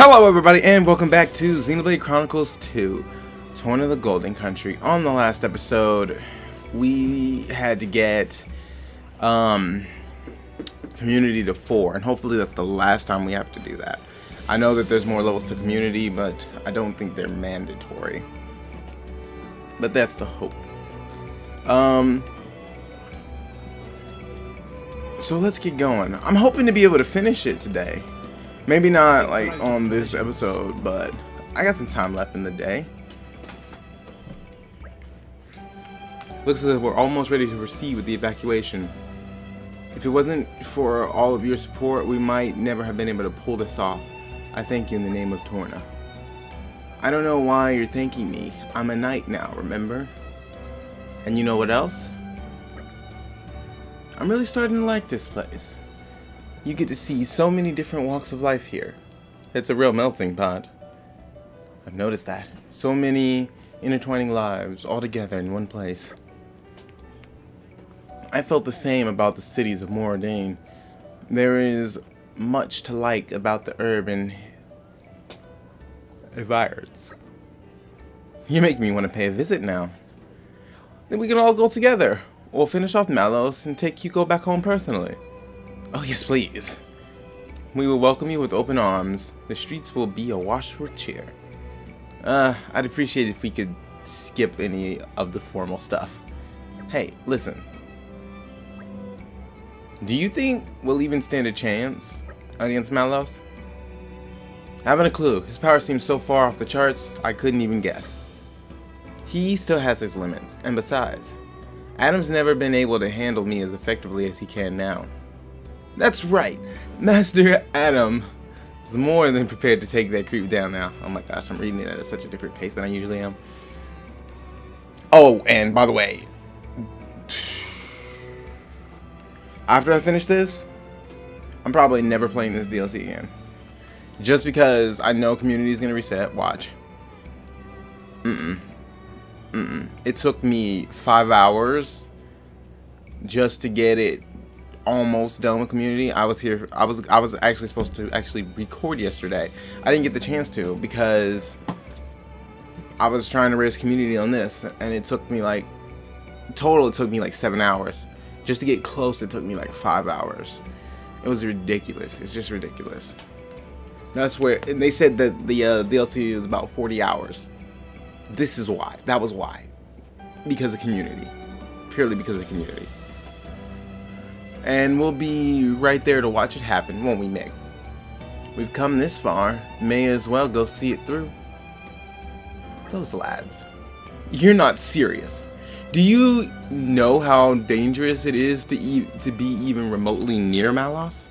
Hello everybody and welcome back to Xenoblade Chronicles 2, Torna the Golden Country. On the last episode, we had to get community to 4, and hopefully that's the last time we have to do that. I know that there's more levels to community, but I don't think they're mandatory. But that's the hope. So let's get going. I'm hoping to be able to finish it today. Maybe not like on this episode, but I got some time left in the day. Looks as if we're almost ready to proceed with the evacuation. If it wasn't for all of your support, we might never have been able to pull this off. I thank you in the name of Torna. I don't know why you're thanking me. I'm a knight now, remember? And you know what else? I'm really starting to like this place. You get to see so many different walks of life here. It's a real melting pot. I've noticed that. So many intertwining lives all together in one place. I felt the same about the cities of Moradine. There is much to like about the urban environs. You make me want to pay a visit now. Then we can all go together. We'll finish off Malos and take Hugo back home personally. Oh yes, please. We will welcome you with open arms. The streets will be awash with cheer. I'd appreciate it if we could skip any of the formal stuff. Hey, listen. Do you think we'll even stand a chance against Malos? I haven't a clue. His power seems so far off the charts, I couldn't even guess. He still has his limits, and besides, Adam's never been able to handle me as effectively as he can now. That's right, Master Adam is more than prepared to take that creep down now. Oh my gosh, I'm reading it at such a different pace than I usually am. Oh, and by the way, after I finish this, I'm probably never playing this DLC again. Just because I know community is going to reset. Watch. It took me 5 hours just to get it almost done with community. I was actually supposed to record yesterday. I didn't get the chance to because I was trying to raise community on this, and it took me like it took me like 7 hours. Just to get close, it took me like 5 hours. It was ridiculous. It's just ridiculous. That's where, and they said that the DLC is about 40 hours. This is why. That was why. Because of community. Purely because of community. And we'll be right there to watch it happen, won't we, Meg? We've come this far, may as well go see it through. Those lads. You're not serious. Do you know how dangerous it is to be even remotely near Malos?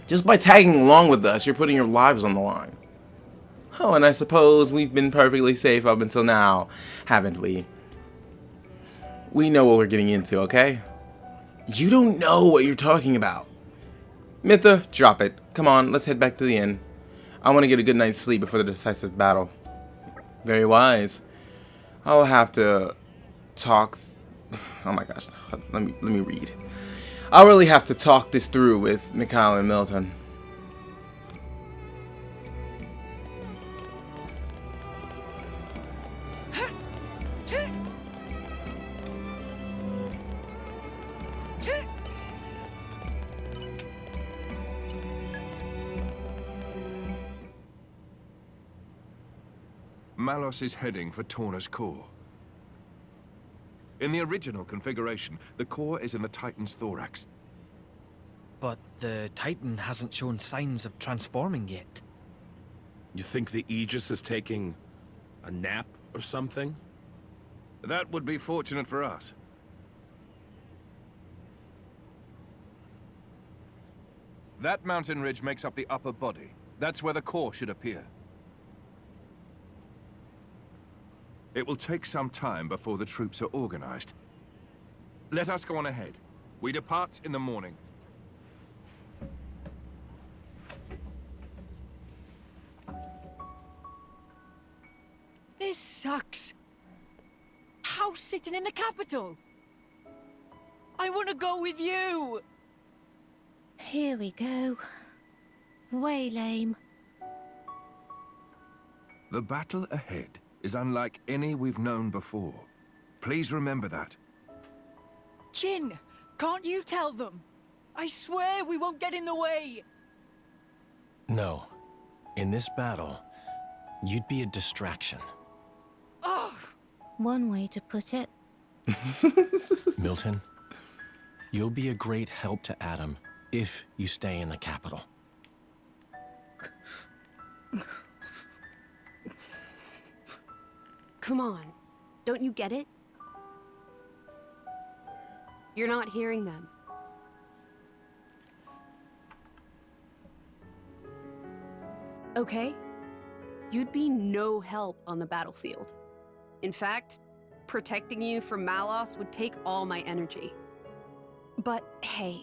Just by tagging along with us, you're putting your lives on the line. Oh, and I suppose we've been perfectly safe up until now, haven't we? We know what we're getting into, okay? You don't know what you're talking about. Mitha, drop it. Come on, let's head back to the inn. I want to get a good night's sleep before the decisive battle. Very wise. I'll have to talk. Oh my gosh, let me read. I'll really have to talk this through with Mikhail and Milton. Malos is heading for Torna's core. In the original configuration, the core is in the Titan's thorax. But the Titan hasn't shown signs of transforming yet. You think the Aegis is taking a nap or something? That would be fortunate for us. That mountain ridge makes up the upper body. That's where the core should appear. It will take some time before the troops are organized. Let us go on ahead. We depart in the morning. This sucks. House sitting in the capital. I want to go with you. Here we go. Way lame. The battle ahead is unlike any we've known before. Please remember that. Jin, can't you tell them? I swear we won't get in the way. No. In this battle, you'd be a distraction. Ugh! One way to put it. Milton, you'll be a great help to Adam if you stay in the capital. Come on. Don't you get it? You're not hearing them. Okay? You'd be no help on the battlefield. In fact, protecting you from Malos would take all my energy. But hey...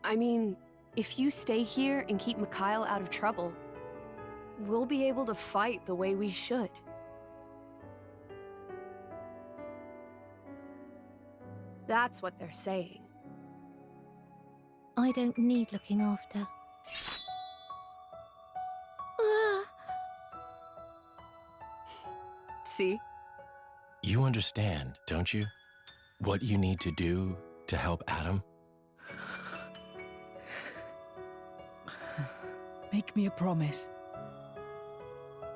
I mean, if you stay here and keep Mikhail out of trouble, we'll be able to fight the way we should. That's what they're saying. I don't need looking after. Ah! See? You understand, don't you? What you need to do to help Adam? Make me a promise.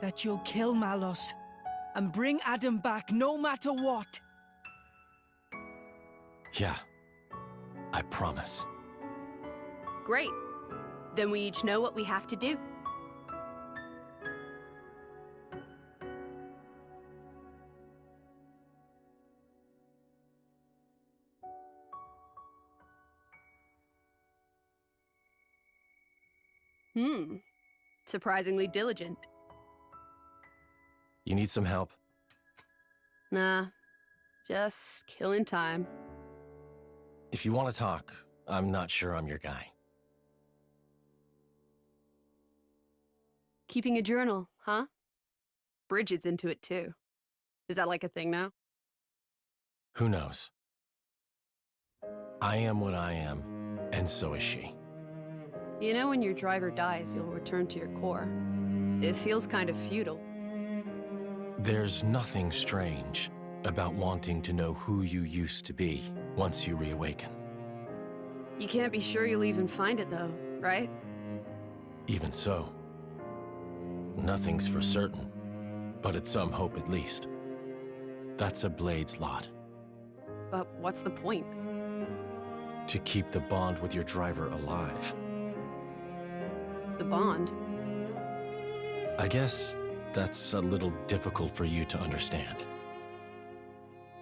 That you'll kill Malos and bring Adam back no matter what. Yeah. I promise. Great. Then we each know what we have to do. Surprisingly diligent. You need some help? Nah. Just killing time. If you want to talk, I'm not sure I'm your guy. Keeping a journal, huh? Bridget's into it too. Is that like a thing now? Who knows? I am what I am, and so is she. You know when your driver dies, you'll return to your core. It feels kind of futile. There's nothing strange about wanting to know who you used to be once you reawaken. You can't be sure you'll even find it though, right? Even so, nothing's for certain, but it's some hope at least. That's a Blade's lot. But what's the point? To keep the bond with your driver alive. The bond? I guess that's a little difficult for you to understand.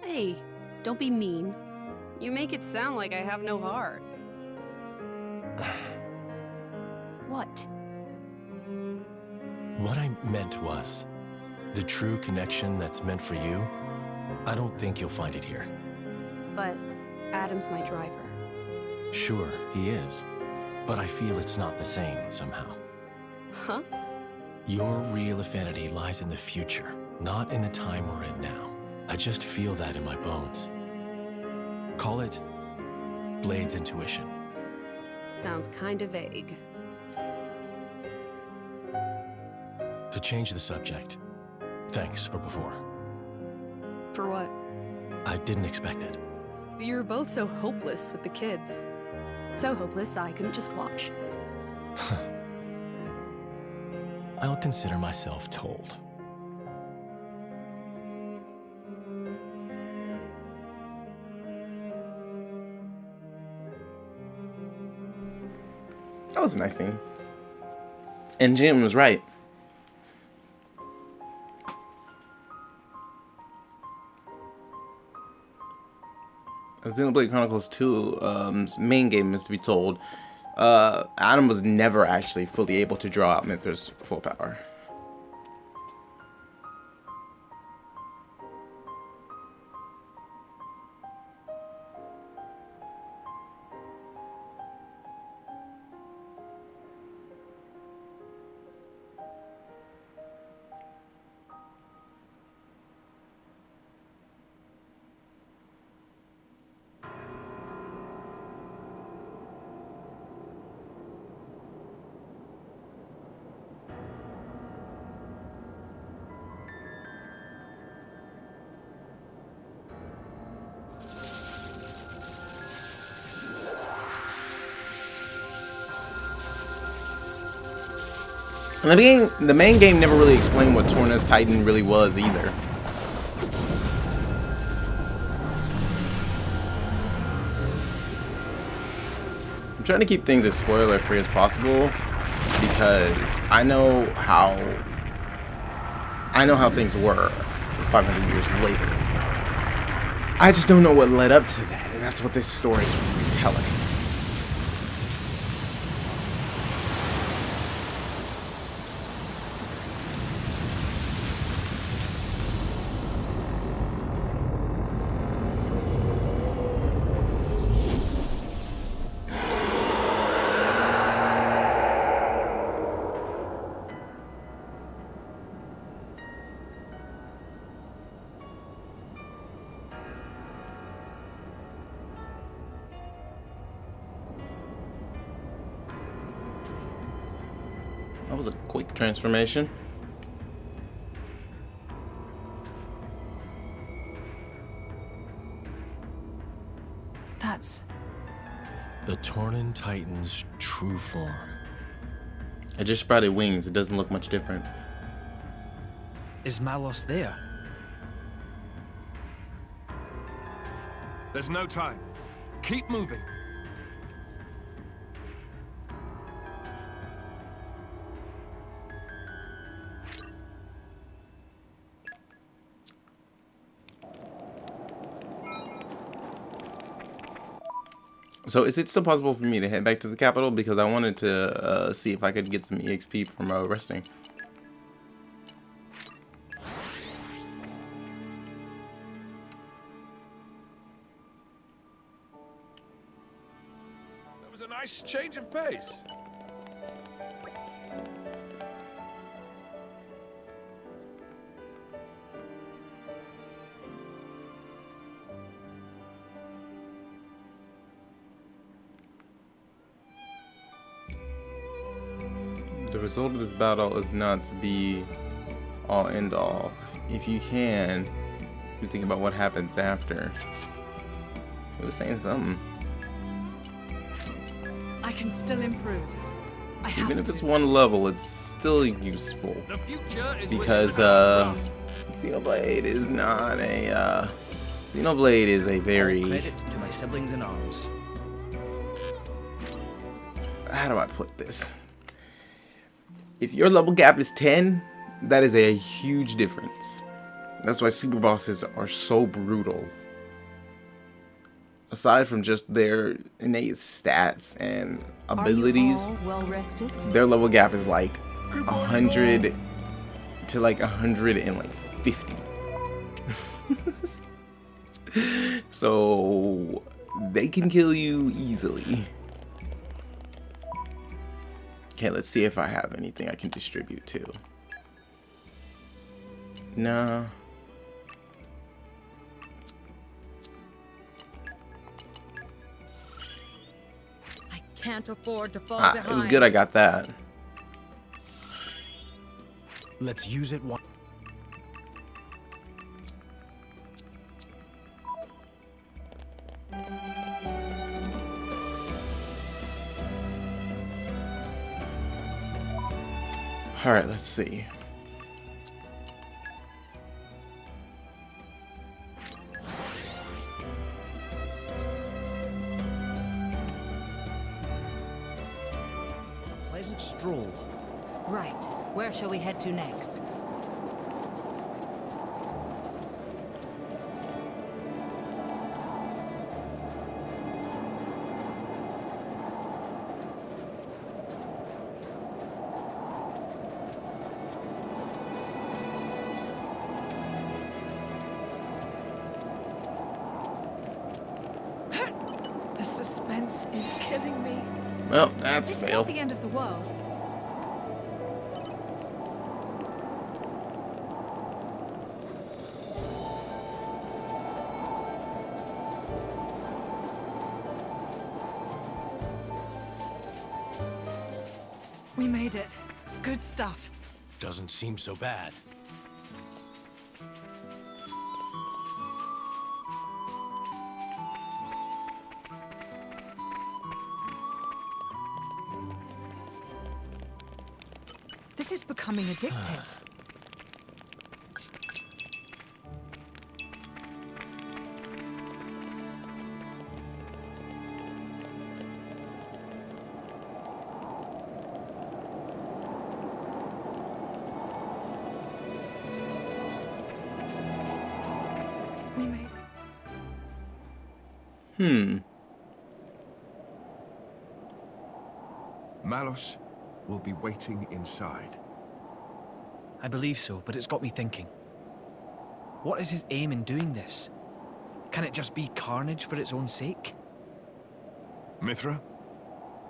Hey, don't be mean. You make it sound like I have no heart. What? What I meant was, the true connection that's meant for you, I don't think you'll find it here. But Adam's my driver. Sure, he is. But I feel it's not the same somehow. Huh? Your real affinity lies in the future, not in the time we're in now. I just feel that in my bones. Call it Blade's intuition. Sounds kinda vague. To change the subject, thanks for before. For what? I didn't expect it. You were both so hopeless with the kids. So hopeless I couldn't just watch. I'll consider myself told. That was a nice scene. And Jim was right. Xenoblade Chronicles 2's main game is to be told, Adam was never actually fully able to draw out Mithra's full power. And the main game never really explained what Torna's Titan really was either. I'm trying to keep things as spoiler free as possible because I know how things were 500 years later. I just don't know what led up to that, and that's what this story is supposed to be telling. That was a quick transformation. That's... The Tornan Titan's true form. I just sprouted wings. It doesn't look much different. Is Malos there? There's no time. Keep moving. So is it still possible for me to head back to the capital? Because I wanted to see if I could get some EXP from resting. That was a nice change of pace. The result of this battle is not to be all end all. If you can, you think about what happens after. He was saying something. I can still improve. I have Even if to. it's one level, it's still useful. The future is Because Xenoblade is not a Xenoblade is a All very, credit to my siblings in arms. how do I put this? If your level gap is 10, that is a huge difference. That's why super bosses are so brutal. Aside from just their innate stats and abilities, Are you all well rested? their level gap is like 100 to like 150. So they can kill you easily. Okay, let's see if I have anything I can distribute to. No. I can't afford to fall behind. It was good I got that. Let's use it one. All right, let's see. Pleasant stroll. Right. Where shall we head to next? The suspense is killing me. Well, that's It's fail. not the end of the world. We made it. Good stuff. Doesn't seem so bad. This is becoming addictive. We made it. Malos will be waiting inside. I believe so, but it's got me thinking. What is his aim in doing this? Can it just be carnage for its own sake? Mithra?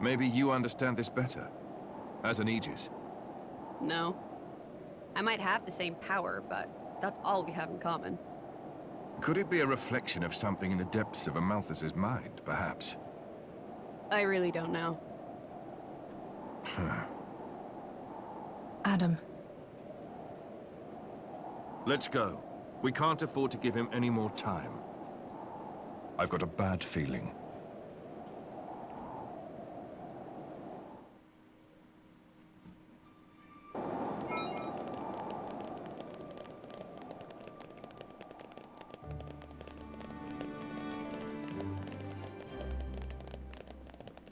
Maybe you understand this better. As an Aegis. No. I might have the same power, but that's all we have in common. Could it be a reflection of something in the depths of Amalthus's mind, perhaps? I really don't know. Adam, Let's go. We can't afford to give him any more time. I've got a bad feeling.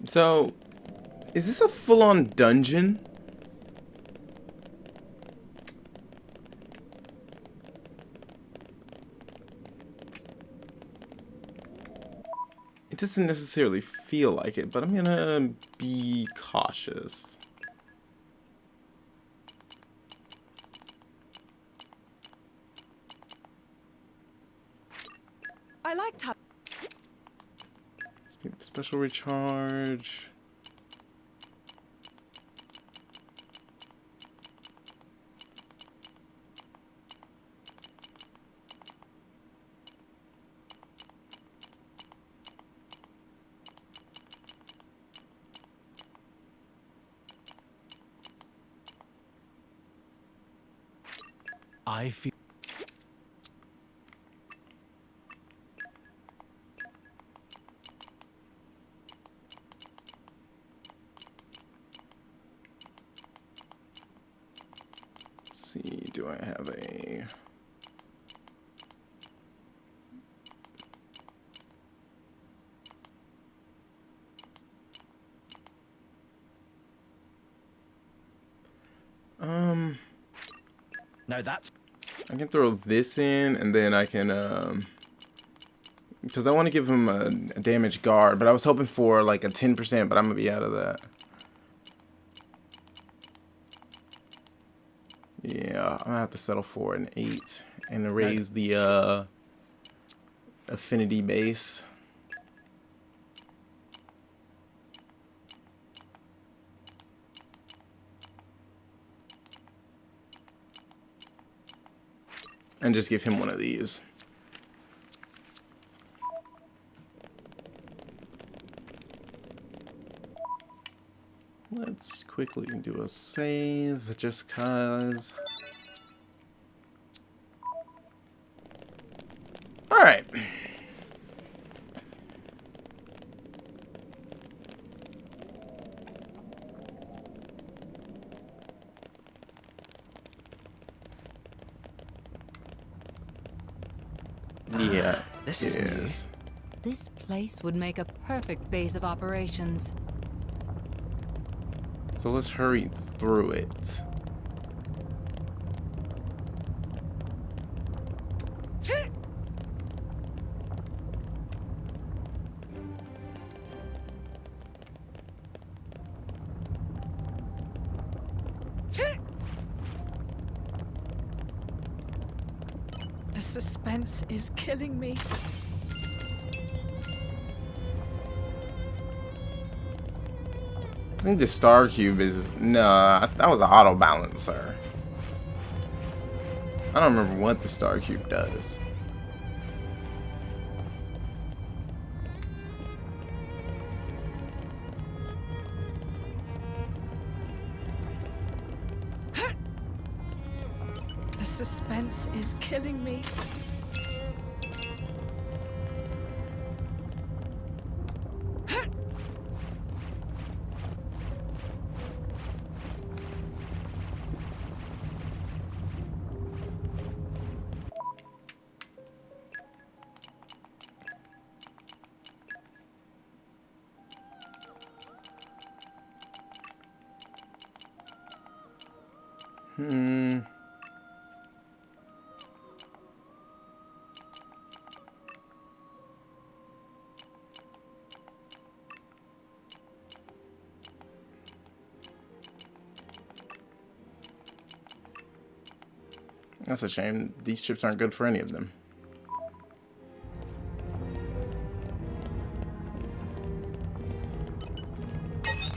So, is this a full-on dungeon? It doesn't necessarily feel like it, but I'm gonna be cautious. I liked how Special recharge. I feel. Let's see, do I have a... Now that's... I can throw this in, and then I can, because I want to give him a damage guard, but I was hoping for, like, a 10%, but I'm going to be out of that. Yeah, I'm going to have to settle for an 8, and raise the, affinity base. And just give him one of these. Let's quickly do a save, just cause. Alright. Yeah, This it is new. is. This place would make a perfect base of operations. So let's hurry through it. the suspense is killing me. I think the star cube is... Nah, that was an auto balancer. I don't remember what the star cube does. The suspense is killing me. That's a shame. These chips aren't good for any of them.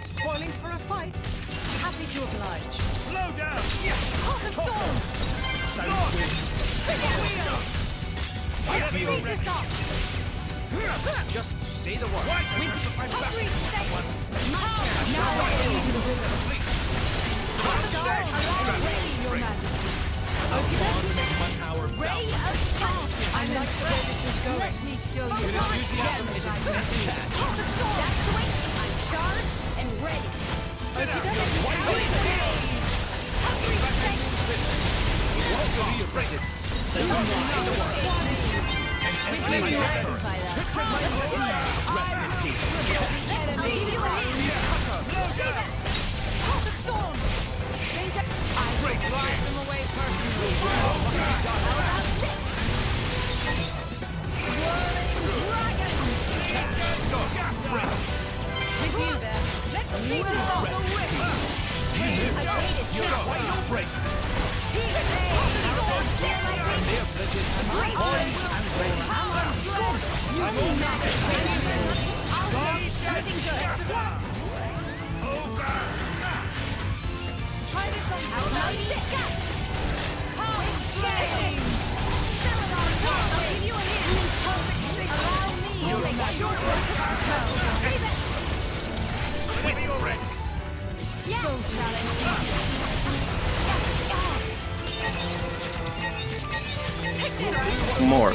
Spoiling for a fight. Happy to oblige. Slow down! Heart of Thorns! Let's speed this up! Just say the word. Hungry state! Now ready, Your Majesty. Ray of Fire! I like the way this is going. Let me show you. Your enthusiasm is exactly that. That's the way. I'm charged and ready. Rest in peace. Try this on More.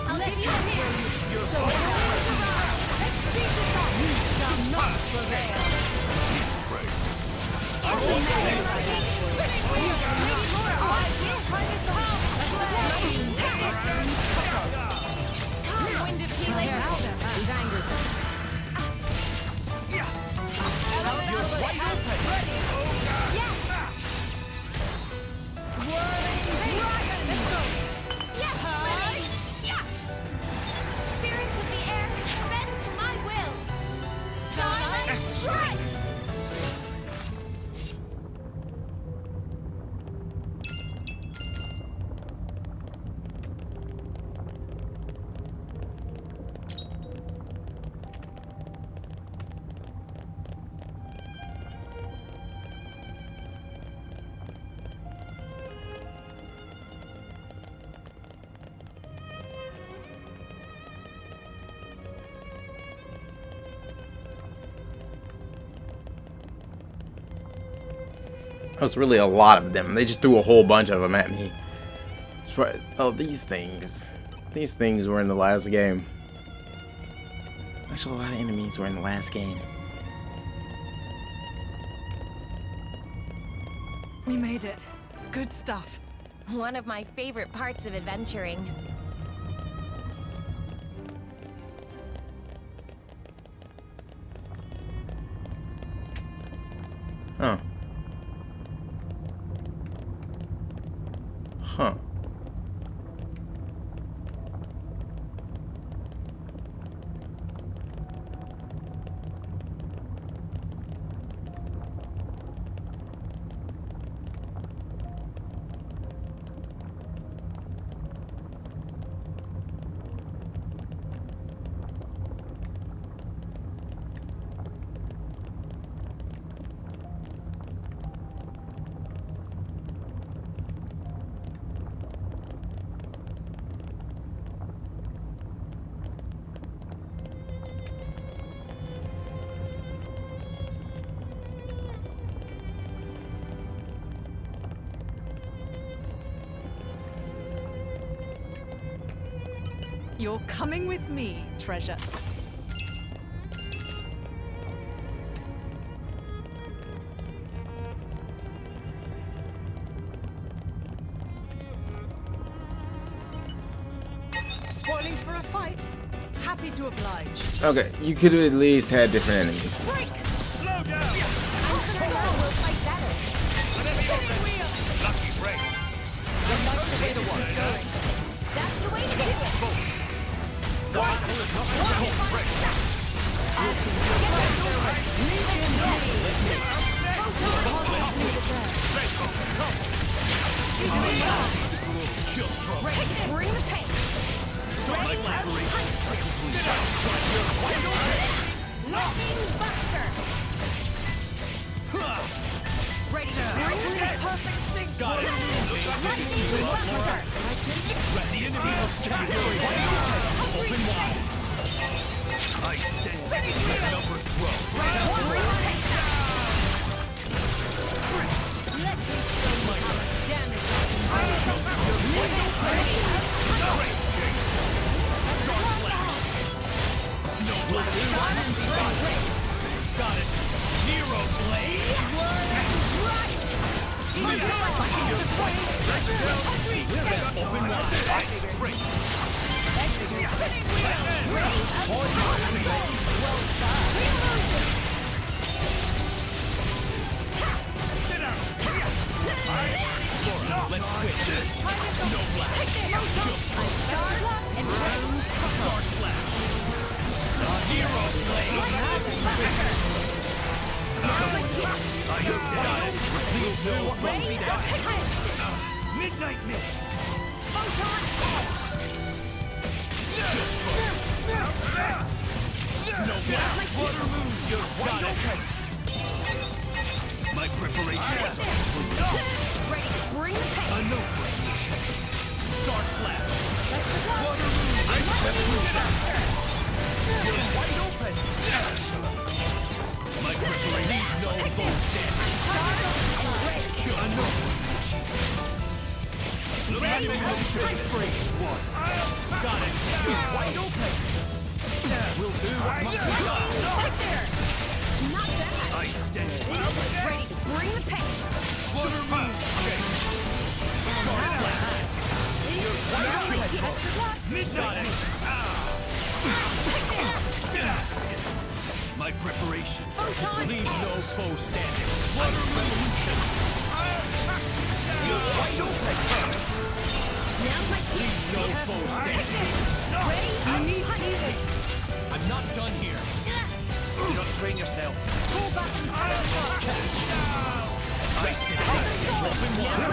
I'll give you a hint. So let's speed this up. Shall not prevail. Wind of healing. We've angered them. Yes. Swirling dragon. Let's go. Yes. Spirits of the air, bend to my will. Starlight strike. There's really a lot of them. They just threw a whole bunch of them at me. Oh, these things. These things were in the last game. Actually, a lot of enemies were in the last game. We made it. Good stuff. One of my favorite parts of adventuring. Huh. Huh. You're coming with me, treasure. Spoiling for a fight? Happy to oblige. Okay, you could have at least had different enemies. Break! I'm sure now we'll fight better. Spinning wheel! Lucky break. That's the way to do it. Bring the pain! Lightning Buster. Ready to bring the perfect sync! Got it! Lightning Buster. Resident Evil open wide. I stand. Let numbers grow. Got it. Nero Blade. Open wide. Ice break. Let's switch this. No blast. Star slash. Zero blade. Midnight mist. Snow blast. Water moon. You're wide open. My preparations are complete. Ready to bring the pain! A note recognition. Star slash. Water moon. I step through. You're wide open. My preparations no full standing. A note recognition. Let me free. One. Got it. You're wide open. We'll do what must be done. Right there! Not bad! I stand. Ready to bring the pain! Water moon. Star slash. Now we test your luck! Midnight. My preparations leave no foe standing. Water revolution. You're wide open. Now's my chance! Leave no foe standing. Ready? I need healing! I'm not done here. Do not strain yourself. Pull back and fire shot! I sit open water.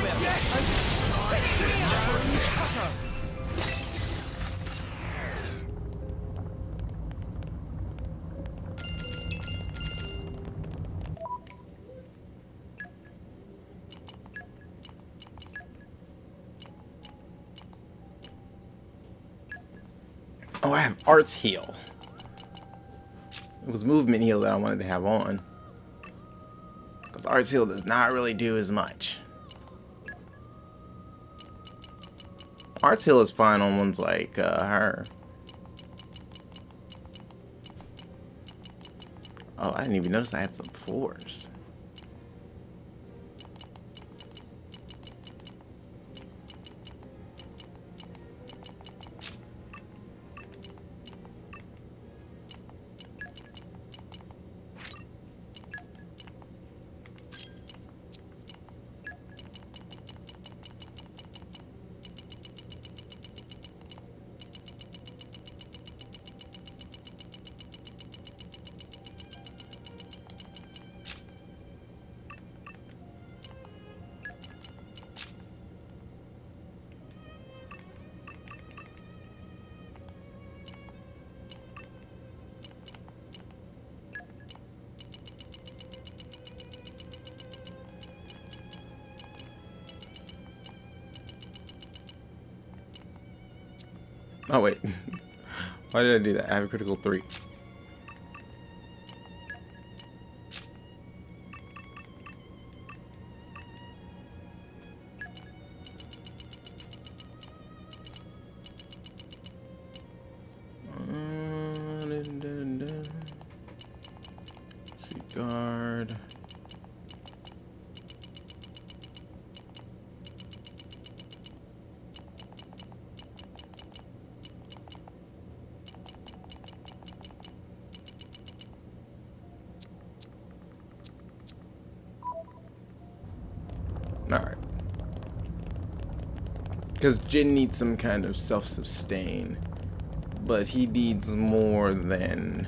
Oh, I have Arts Heal. It was Movement Heal that I wanted to have on. Because Arts Heal does not really do as much. Arts Heal is fine on ones like her. Oh, I didn't even notice I had some fours. Oh wait, why did I do that? I have a critical 3. Because Jin needs some kind of self-sustain. But he needs more than...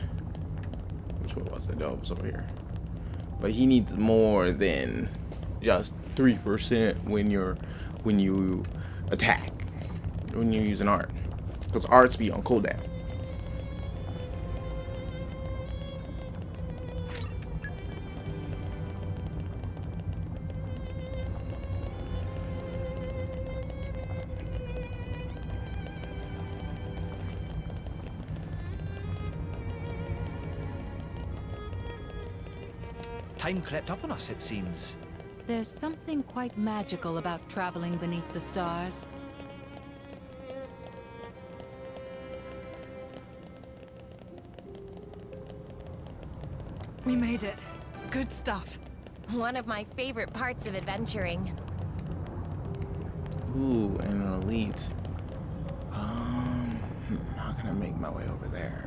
Which one was it? Oh, it was over here. But he needs more than just 3% when you attack. When you're using art. Because arts be on cooldown. Time crept up on us, it seems. There's something quite magical about traveling beneath the stars. We made it. Good stuff. One of my favorite parts of adventuring. Ooh, and an elite. How can I make my way over there?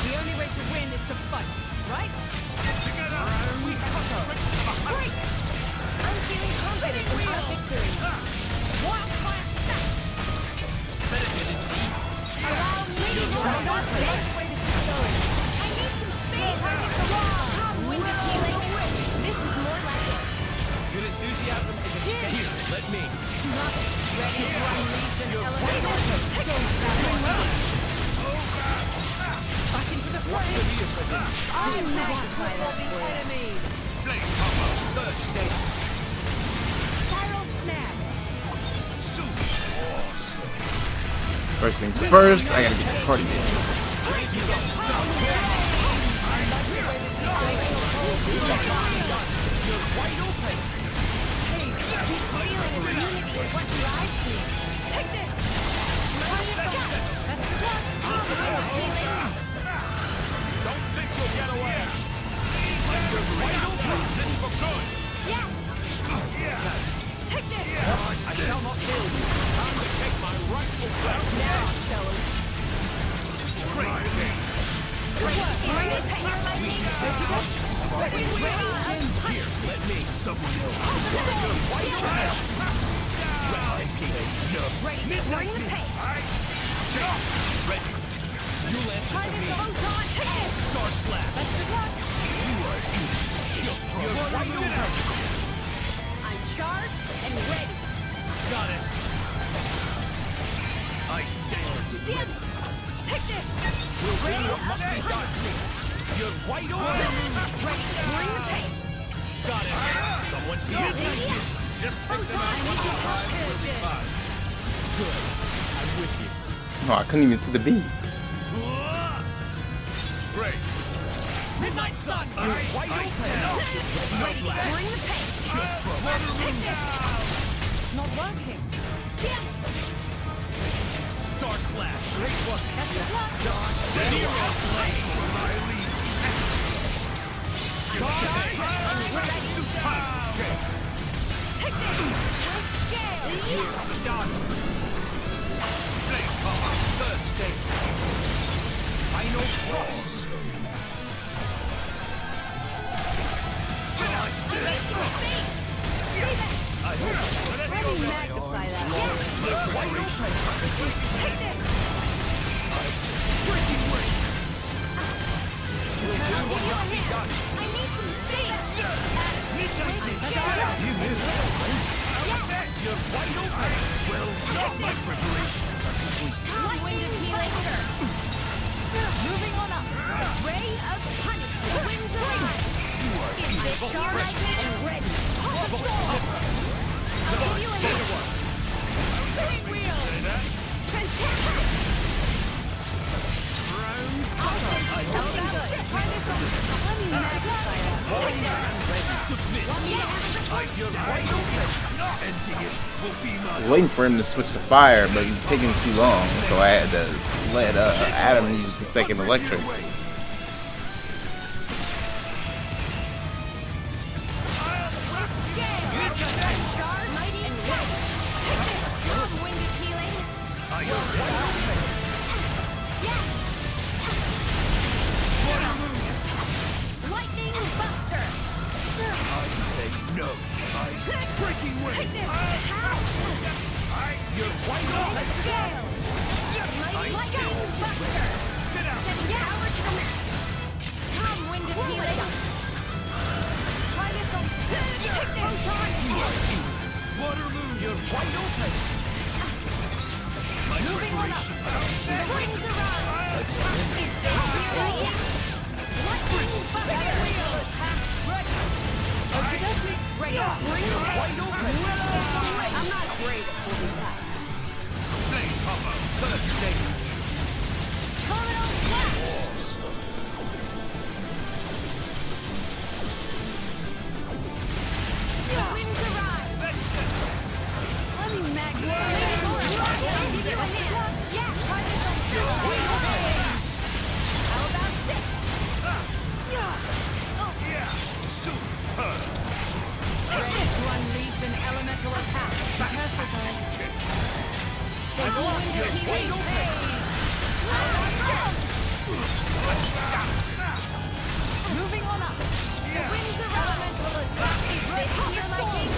The only way to win is to fight, right? Together, we break! I'm feeling confident in our victory. Wildfire snap! Allow me to go on this way this is going. I need some space. Target the wall. Wind of healing. This is more like it. Your enthusiasm is infectious. Here, let me. Ready to unleash an elevator. Back into the fray! I'll magnify that for you. Enemy! Blade cover. First stage. Spiral snap! First things first, I gotta get the party game. This feeling of unity is what drives me. Take this! Best of luck. Don't think you'll get away. You're wide open. This for good. Yes. Take this! I shall not kill you. Time to take my rightful place. Now, Stone. Great game. We should stay close. Here, let me. Someone else. You're wide open. Rest in peace. Ready. Bring the pace. Ready. You'll answer Try to this me. on time. Take this! Star slap. Best of luck! You are just you're wide open. I'm charged and ready. Got it. I stand Damn it! Take this! We'll bring what must be done. You're wide open. Ready. Bring the pace. Got it. Someone's here. Just take them out one at a time. We'll be fine. Good. I'm with you. Oh, I couldn't even see the beat. Great. Midnight sun! You're wide open. No blast. Bring the pace. Just trouble. Take this! Not working. Damn it! Star slash. Great work. Best of luck! Ready or play. Take this! With scale! You're done. Play cover. Third stage. Final cross. I hope. Let me magnify that. Look wide open. Take this! Breaking weight. We'll do I'll what give you a must be hand. done. I need some space. You missed. You're wide open. Well, my preparations are complete. Wind of healing. Moving on up! Ray of punishment. The winds of life. Is this charged and ready? I'll give you a hand. Spinning wheel! Fantastic. I'll take something good. Try this on. Let me magnify that. I was waiting for him to switch to fire, but he was taking too long, so I had to let Adam use the second electric. I'm not afraid of holding back. Moving on up. The winds are elemental attack is ready here, my king.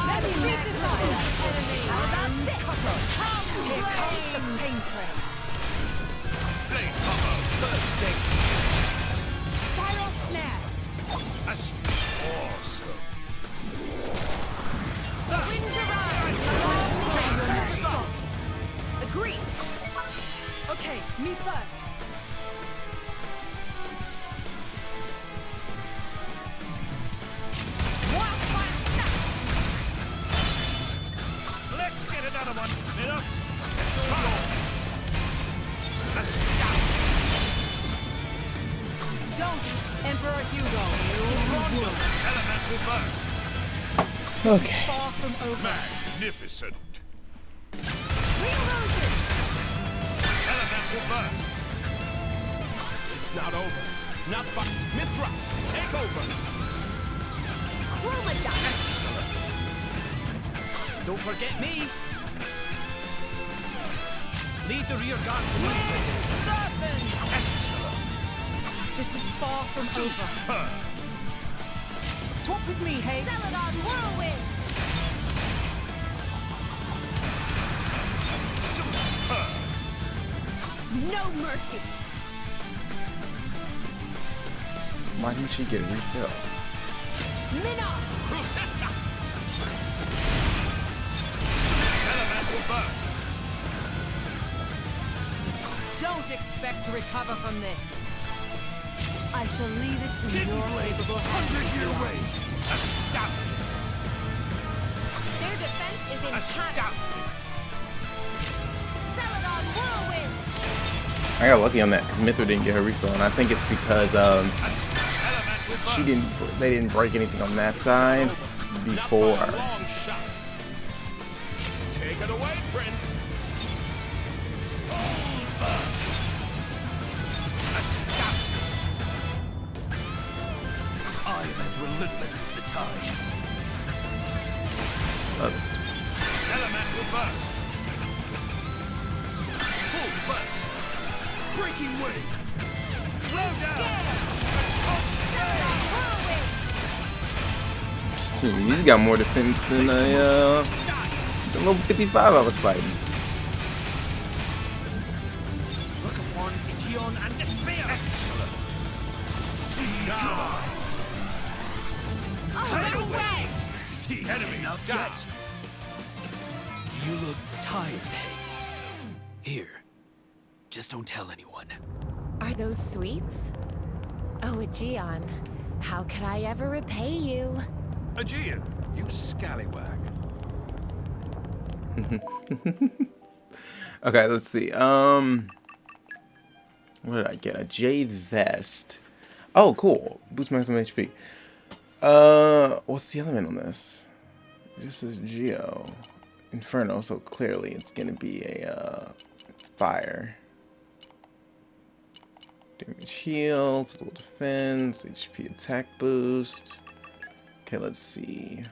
Let me read this off. Enemy. How about this? Here comes the pain train. Spiral snare. The winds arise. Stops. Agreed. Okay, me first. Wildfire snap. Let's get another one. Miller. Don't, Emperor Hugo. Elemental burst. Okay. Far from over. Magnificent. Green roses. Elemental burst. It's not over. Not by Mithra. Take over. Excellent. Don't forget me. Lead the rear guard to me. Serpent. Excellent. This is far from over. Superb. Swap with me, hey. Celadon whirlwind. Superb. No mercy. Why didn't she get a refill? Minna. Crucetta. Elemental burst. Don't expect to recover from this. I shall leave it in your capable hands. 100-year wave. Astounding. Their defense is in tatters. Astounding. Celadon whirlwind. I got lucky on that because Mithra didn't get her refill, and I think it's because they didn't break anything on that side before. Not by a long shot. Take it away, Prince. Soul burst. Astounding. I am as relentless as the tides. Oops. Elemental burst. Full burst. Breaking wave. Slow down. He's got more defense than the level 55 I was fighting. Look upon Ichion and despair. Excellent. See gods. Take away. See enemy Not down. yet. You look tired, Hayes. Here. Just don't tell anyone. Are those sweets? Oh, Aegeon, how could I ever repay you? Aegeon, you scallywag. Okay, let's see. What did I get? A jade vest. Oh, cool. Boost maximum HP. What's the element on this? It just says Geo. Inferno, so clearly it's gonna be a fire. Damage heal, physical defense, HP attack boost. Okay, let's see.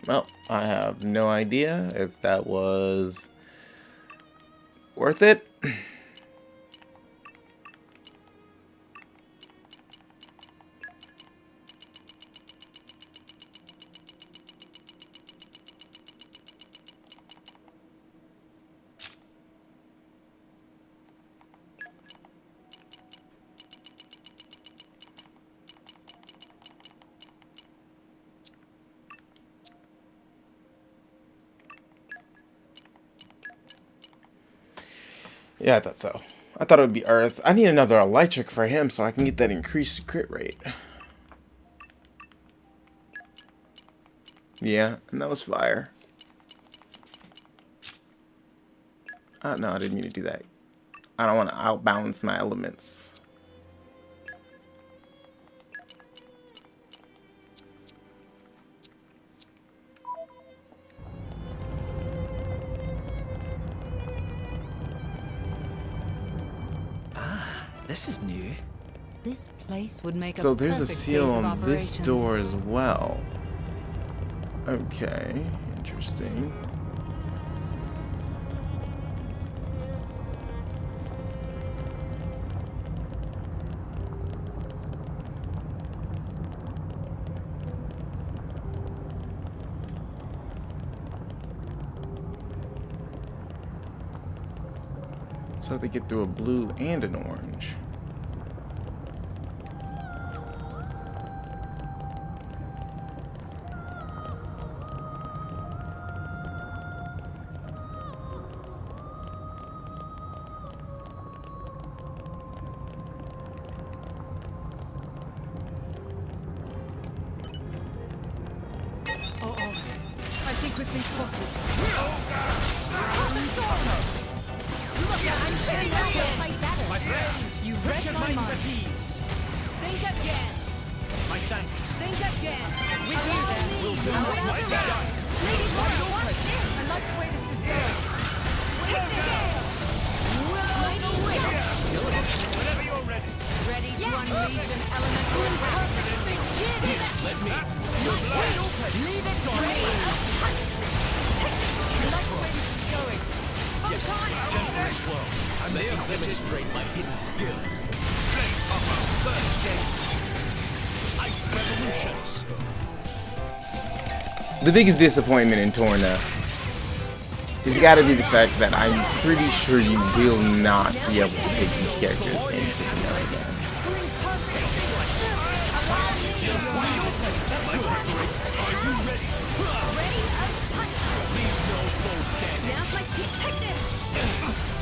Well, I have no idea if that was worth it. Yeah, I thought so. I thought it would be Earth. I need another electric for him so I can get that increased crit rate. Yeah, and that was fire. No, I didn't mean to do that. I don't want to outbalance my elements. This is new. This place would make a So there's a perfect seal base of on this operations. door as well. Okay, interesting. So they get through a blue and an orange. I think we've been spotted. I'm sure that will fight better. My friends, You put read your my minds mind. at ease. Think again. My thanks. Think again. We do Allow that. me. We'll do I'll it. answer us. Lady Torna, watch this. I like the way this is going. Take the gale. Mighty wind. Whenever you're ready. Ready to unleash an elemental attack. Let me. Leave it to me. I like the way this is going. Gentle and slow. I may demonstrate my hidden skill. Flame upper. First gate. Ice revolutions. The biggest disappointment in Torna has got to be the fact that I'm pretty sure you will not be able to pick these characters into the again. Now's my kick. Take this.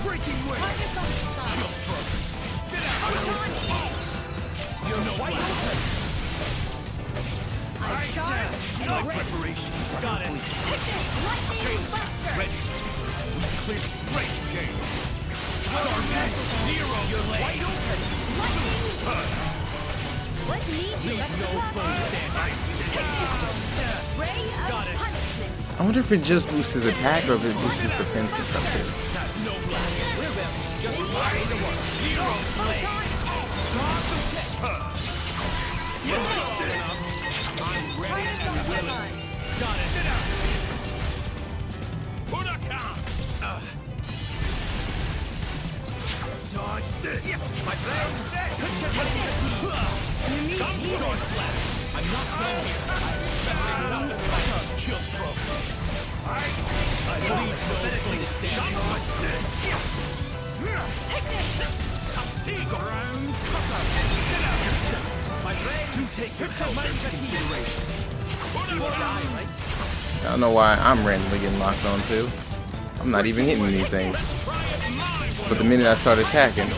Breaking way. Target's on the side. Shield stroke. Get out. Hold on. You're no way. I charge. No preparations. Got it. Take this. Lightning buster. Ready. We clear. Great game. Starman. Zero. Your leg. Wide open. Lightning. What needs you? Leave no foe standing. Ray of punishment. I wonder if it just boosts his attack or if it boosts his defense and stuff too. That's no blast. We're them. Just ride the one. Zero play. I'm ready and willing. Got it. Get out. Huracan. Dodge this. My friend. You need Storm slap. I'm not done here. I'm expecting nothing. Chill stroke. I believe no foe standing. Watch this. Take this. Castigo. Round cutter. Get out. My friend, do take your mind into consideration. You or I, right? I don't know why I'm randomly getting locked on too. I'm not even hitting anything. But the minute I start attacking,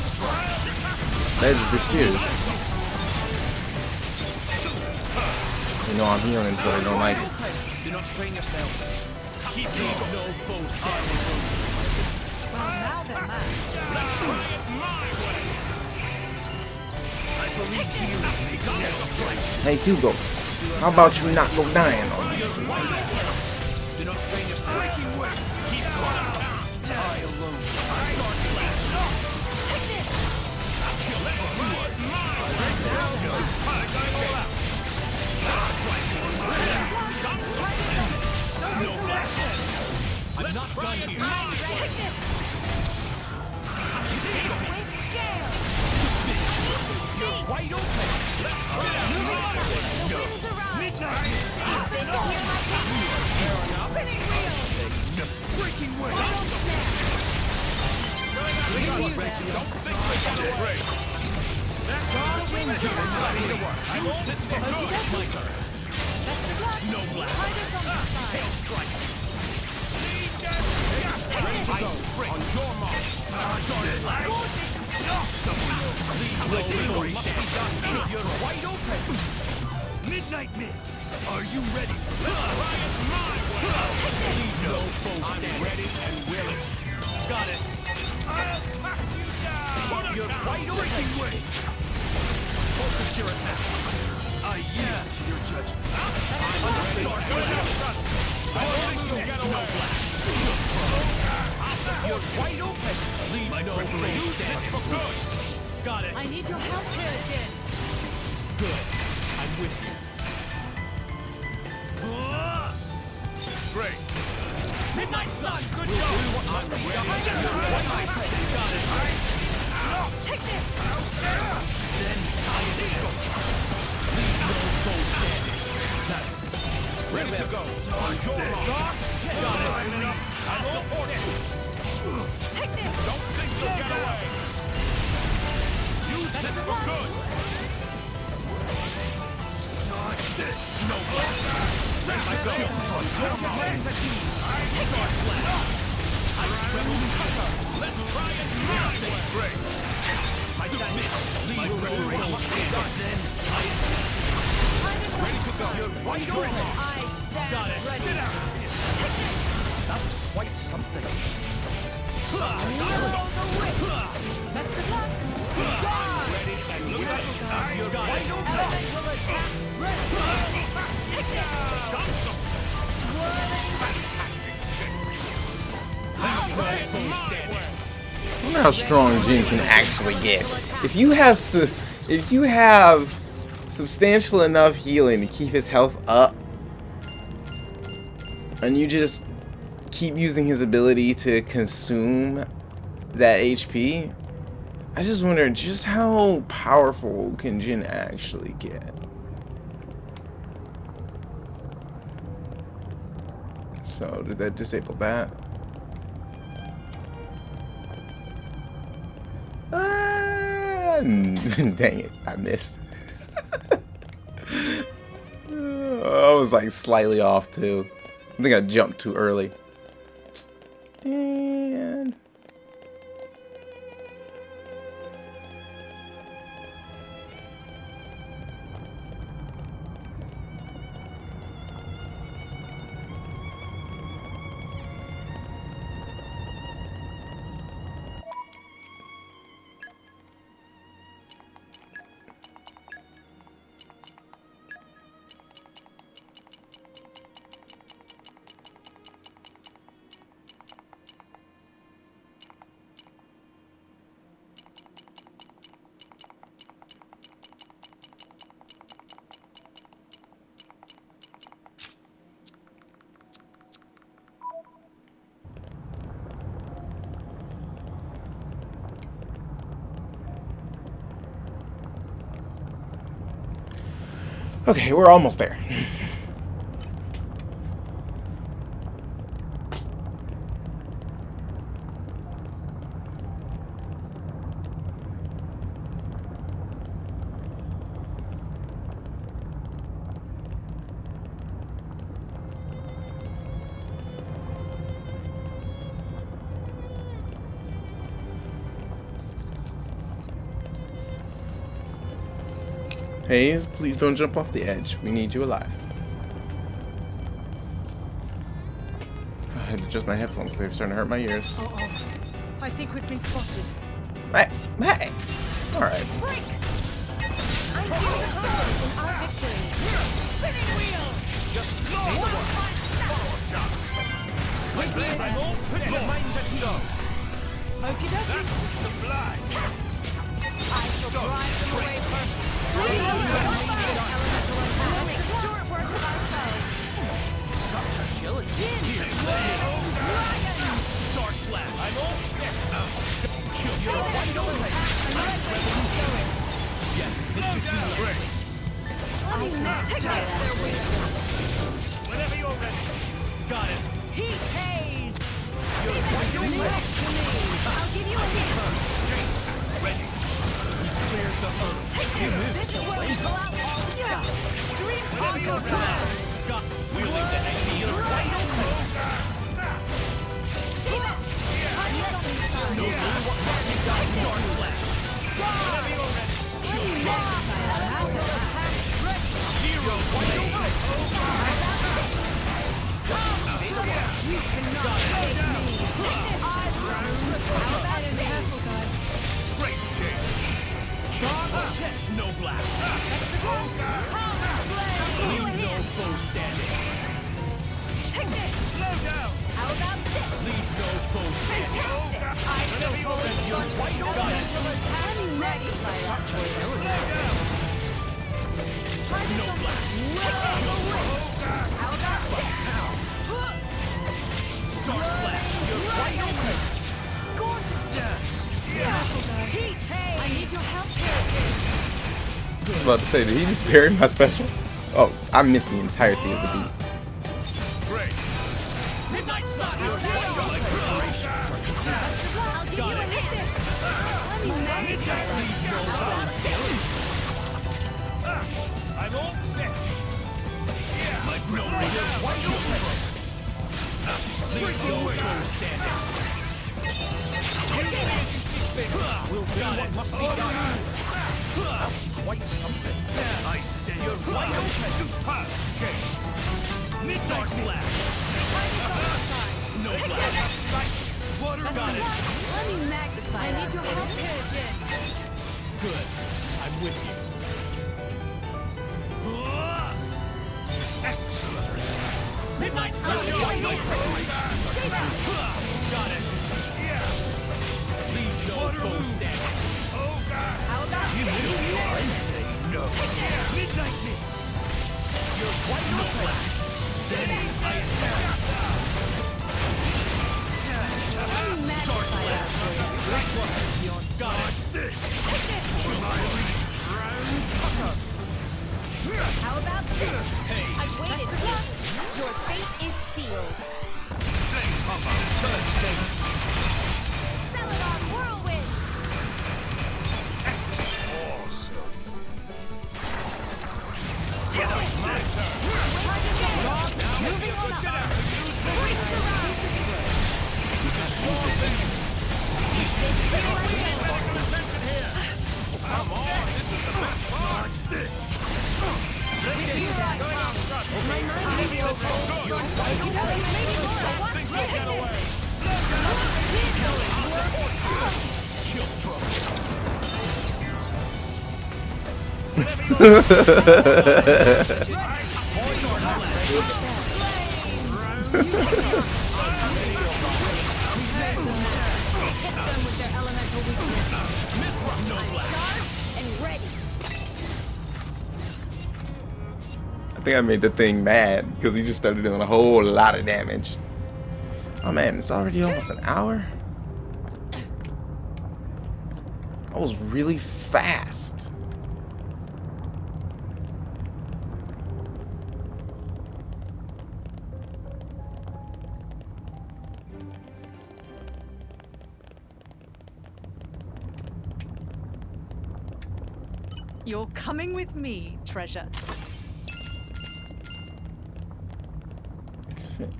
that just disappears. You know I'm healing until they don't like it. Do not strain yourself. Keep no foe standing. Well, now then, man. Let's try it my way. I believe you make no choice. Hey Hugo, how about you not go dying on us? Do not strain yourself. Breaking wind. Keep going. I alone. Start slash. Take this! Let's try it my way. Supplies going all out. No blast. I'm not done here. Take this! With scale! You're wide open. Let's try it my way. The winds arise! Midnight. Stop it! Hear my pain! Spinning wheel! Breaking wind. Don't snap! Don't think we can break. That The winds arise! Use this for good. My turn. Best of luck! No blast. Try this on this side! Strike. Take this! On your mark. You're wide open. Midnight miss. Are you ready? Let's try it my way. No foe. I'm ready and willing. Got it. I'll knock you down. You're wide open. Breaking way. Focus your attack. I yield to your judgment. I'm ready. No blast. You're wide open. Leave no place for good. Got it. I need your help here again! Good. I'm with you. Great. Midnight Sun, good job. I'm behind you. Got it. Take this! Then I leave no foe standing. Ready to go. On your mark. Got it. I'll support you. Take this! Don't think you'll get away. Use this for good. Dodge this. No blast. Let my go. On your mark. Take our slash. I rebel cutter. Let's try it my way. Great. I submit. Leave no start then. Ready to go. You're right open. I stand Got it. ready! Get out. Take this! That was quite something. Wheel the whip! Best of luck! Ready and willing. You're wide open. Elemental attack ready! Take this! Let's try it my way. I wonder how strong Jin can actually get. If you have substantial enough healing to keep his health up, and you just keep using his ability to consume that HP, I just wonder just how powerful can Jin actually get. So did that disable that? Dang it, I missed. I was like slightly off too. I think I jumped too early. And okay, we're almost there. Hayes, please don't jump off the edge. We need you alive. I had to adjust my headphones because they were starting to hurt my ears. I think we've been spotted. Hey, hey. All right. Break! I'm feeling confident in our victory. Spinning wheel! Just go! I'm all set. Mind at ease. Okie dokie. Sublime. I shall drive them away perfectly. Short work of our foes. Such agility. Star slash. I'm all set. Kill your wide open. Yes, this should do great. Let me magnify their weakness. Whenever you're ready. Got it. Heat haze. You're wide open. I'll give you a hint. Ready. Where's the hurdle? This is where we pull out all the stuff. Dream Tonka power. Got wielding the enemy. You're wide open. Steven! No matter what mark you got, Star Slash. Whenever you're ready. Zero wide open. Just say the word. You cannot save me. How about in castle, guys? Great chase. Charge. Snow blast. Leave no foe standing. Take this. Slow down. How about this? Leave no foe standing. Fantastic. I shall hold You're wide open. Let me magnify that. Try this Snow on. blast. How about this? Star slash. You're wide open. Gorgeous. Heat haze. I need your help here. I was about to say, did he just parry my special? Oh, I missed the entirety of the beat. Great. Midnight Sun. You're wide open. I'll give you a hint. Let me magnify that. How about this? I'm all set. Like no reason. Wide open. Leave no foe standing. We'll do what must be done. Quite something. I stay. You're wide open. Super change. Midnight slash. Snow blast. Water got it. Let me magnify I need your help here, Jin. Good. I'm with you. Excellent. Midnight sun. Stay back. Got it. Leave no foe standing. Oh God. How about this? I say no. Midnight mist. You're quite no blast. Then I attack. Let me Star magnify slash. Got it. This. How about this? I've waited patiently. Your fate is sealed. Celadon whirlwind. Moving on up. Break around. Come on, this is the best part. Watch this. My mind is so cold. Maybe more. Watch this. Chill stroke. Hit them with their elemental weakness. No blast. Sharp and ready. I think I made the thing mad because he just started doing a whole lot of damage. Oh man, it's already almost an hour. That was really fast. You're coming with me, treasure.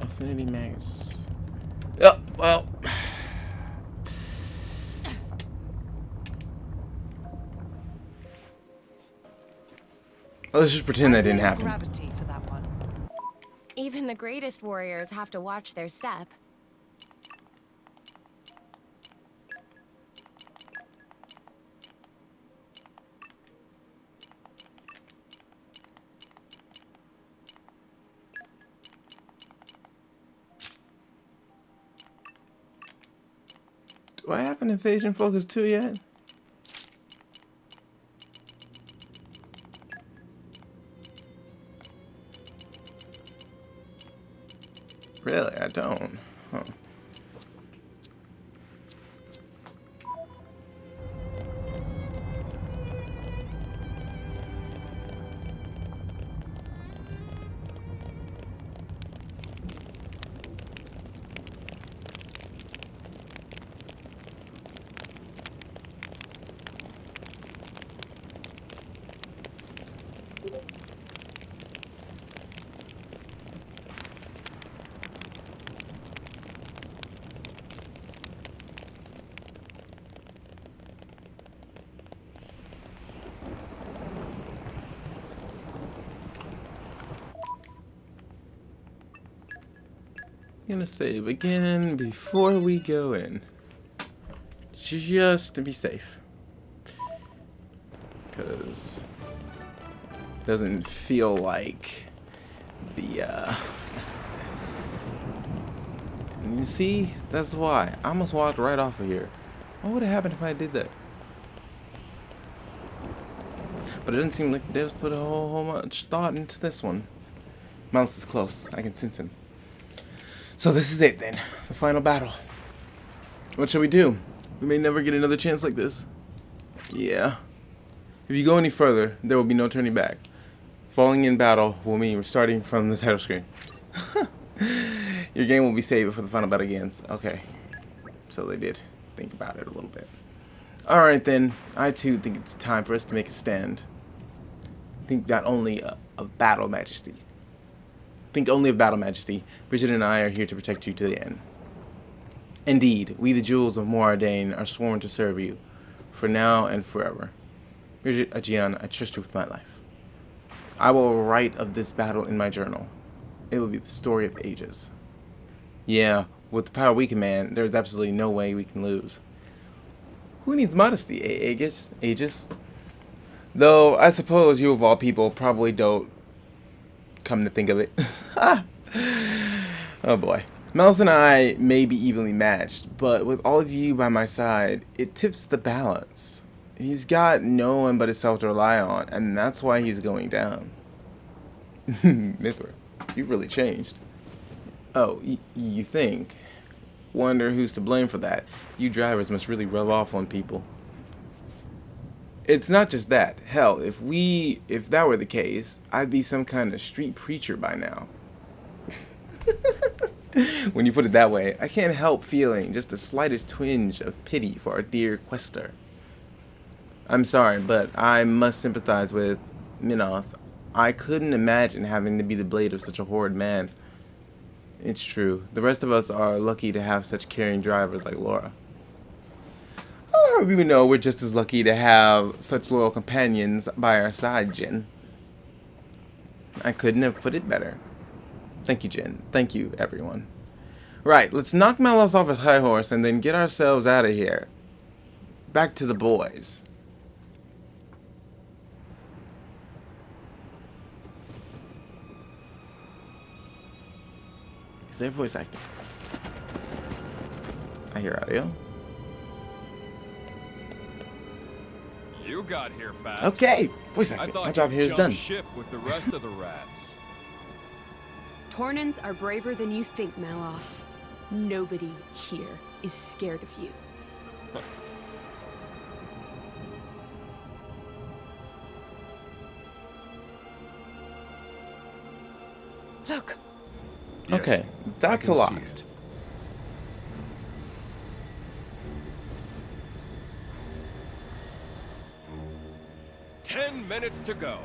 Affinity max. Yep, well. Let's just pretend that didn't Blame happen. Gravity for that one. Even the greatest warriors have to watch their step. Do I have an Invasion Focus 2 yet? Really, I don't. Huh. Gonna save again before we go in, just to be safe, because it doesn't feel like the you see, that's why I almost walked right off of here. What would have happened if I did that? But it doesn't seem like they put a whole much thought into this one. Mouse is close, I can sense him. So this is it then, the final battle. What shall we do? We may never get another chance like this. Yeah. If you go any further, there will be no turning back. Falling in battle will mean we're starting from the title screen. Your game will be saved for the final battle begins. Okay. So they did think about it a little bit. Alright then, I too think it's time for us to make a stand. Think not only of battle majesty. Think only of battle majesty. Bridget and I are here to protect you to the end. Indeed, we the jewels of Moradane are sworn to serve you, for now and forever. Bridget Ajian, I trust you with my life. I will write of this battle in my journal. It will be the story of ages. Yeah, with the power we command, there's absolutely no way we can lose. Who needs modesty, Aegis? Though, I suppose you of all people probably don't, come to think of it. Oh boy. Miles and I may be evenly matched, but with all of you by my side, it tips the balance. He's got no one but himself to rely on, and that's why he's going down. Mithra, you've really changed. Oh, you think? Wonder who's to blame for that. You drivers must really rub off on people. It's not just that. Hell, if that were the case, I'd be some kind of street preacher by now. When you put it that way, I can't help feeling just the slightest twinge of pity for our dear quester. I'm sorry, but I must sympathize with Minoth. I couldn't imagine having to be the blade of such a horrid man. It's true. The rest of us are lucky to have such caring drivers like Laura. We know we're just as lucky to have such loyal companions by our side, Jin. I couldn't have put it better. Thank you, Jin. Thank you, everyone. Right, let's knock Malos off his high horse and then get ourselves out of here. Back to the boys. Is there voice acting? I hear audio. You got here fast. Okay, voice acting. My job here is done. Ship with the rest of the rats. Tornans are braver than you think, Malos. Nobody here is scared of you. Look. Yes, okay, that's I a can lot. see it. Minutes to go.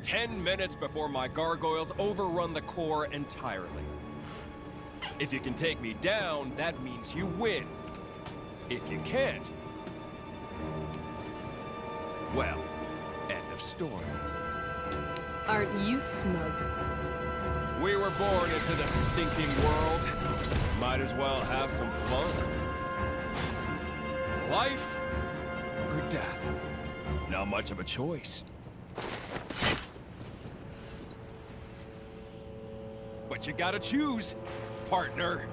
10 minutes before my gargoyles overrun the core entirely. If you can take me down, that means you win. If you can't, well, of story. Aren't you smug? We were born into the stinking world. Might as well have some fun. Life or death? Not much of a choice. But you gotta choose, partner.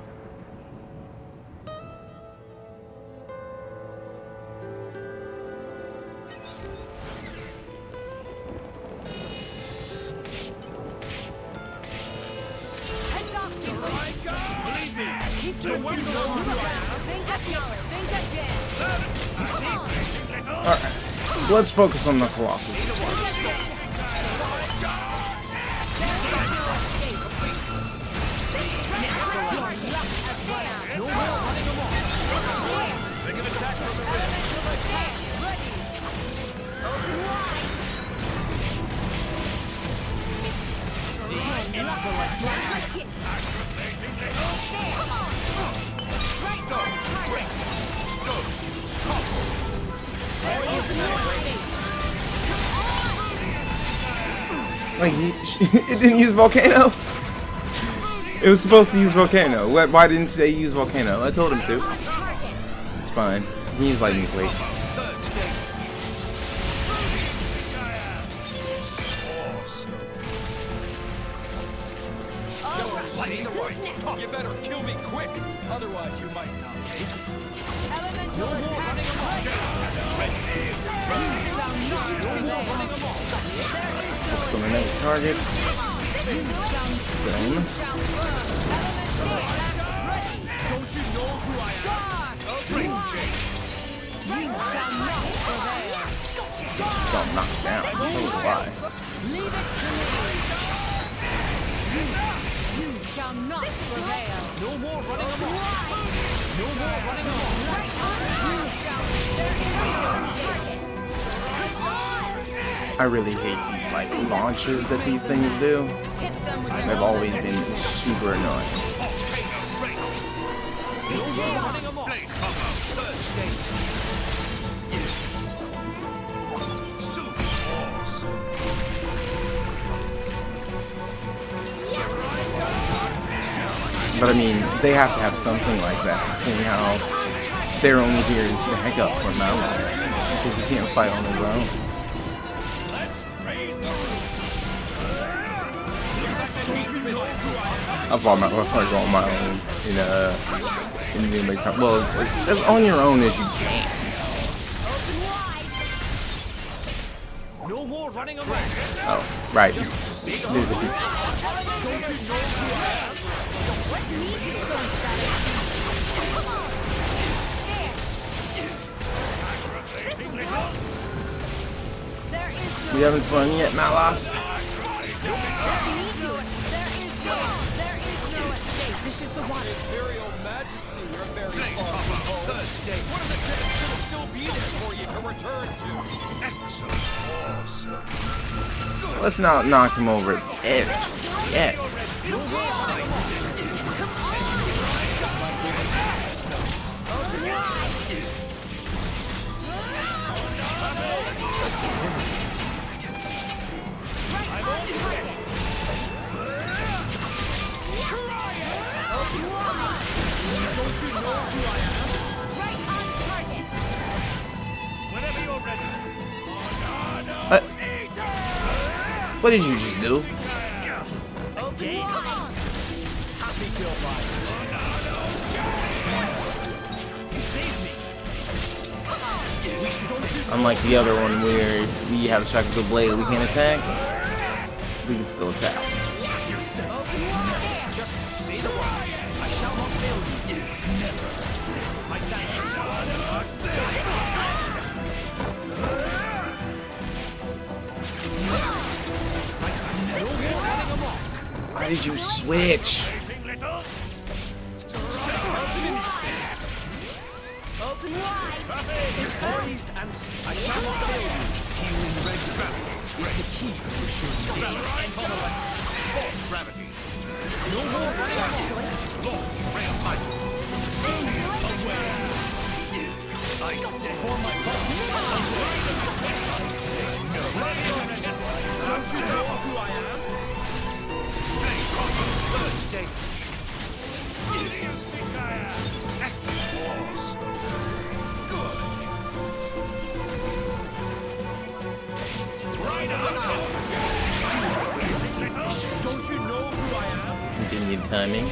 Keep to one Think again. Think again. Alright, let's focus on the Colossus. Wait, it didn't use Volcano? It was supposed to use Volcano. Why didn't they use Volcano? I told him to. It's fine. He used Lightning Quake. You better kill me quick, otherwise you might not make it. Elemental attack. Focus on the next target. Boom. Don't you know who I am? Got knocked down. Oh, why? Leave it to me. You shall not prevail. No more running amok. No more running amok. You shall I really hate these like launches that these things do. hit them with They've always been super annoying. No more running amok. Third stage. Super awesome. But I mean, they have to have something like that, seeing how they're only here to heck up for Malus, because he can't fight on his own. I fought my, I started on my own in Xenoblade Chronicles. Well, as on your own as you can. No more running amok. Oh, right. There's a Don't you know who I am? There is You having fun yet, Malus? This is the one. Imperial Majesty, you're very far from home. Third stage. What are the chances it'll still be there for you to return to? Excellent. Awesome. Let's not knock him over the edge yet. Whenever you're ready. What did you just do? Okay. Happy to oblige. You saved me. Unlike the other one where if we have a strike with the blade we can't attack, we can still attack. Just say the word. I shall not fail you. Never. I thank you. Why did you switch? Open wide. Poised and I shall not fail you. Healing red gravity is the key to assuring gravity. No more running out. Lord, rail height. Away. I stand for my body. I say no. Don't you know who I am? Stay. Who do you think I am? Boss. Good. Right on. Don't you know who I am? Continued timing.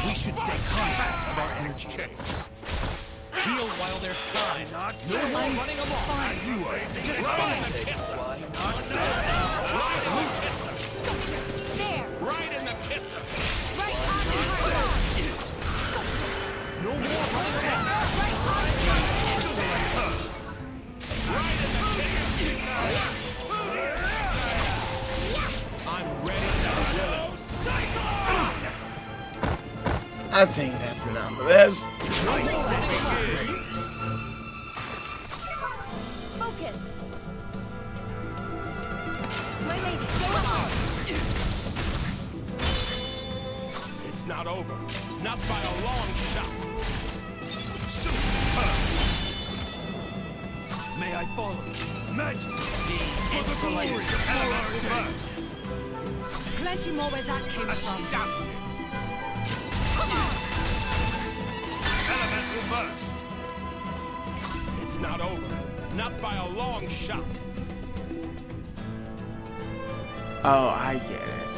We should stay fast with our energy checks. Heal while there's time. No more running amok. You are just fine. There! Right in the kisser. Right on the heart! No more running amok. Right on the I'm ready to go. I think that's enough of this. Focus! My lady, go on! It's not over. Not by a long shot. May I follow? Majesty, for the glory of our Plenty more where that came from. Come on! Elemental burst. It's not over. Not by a long shot. Oh, I get it.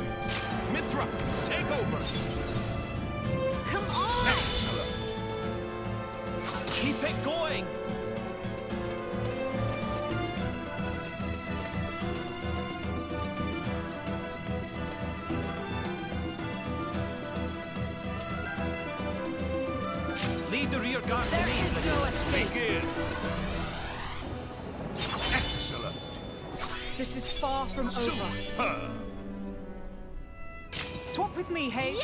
Mithra, take over. Come on! Excellent. Keep it going! Lead the rear guard to me. There is no escape. Begin. Excellent. This is far from over. Superb. Swap with me, Hayes.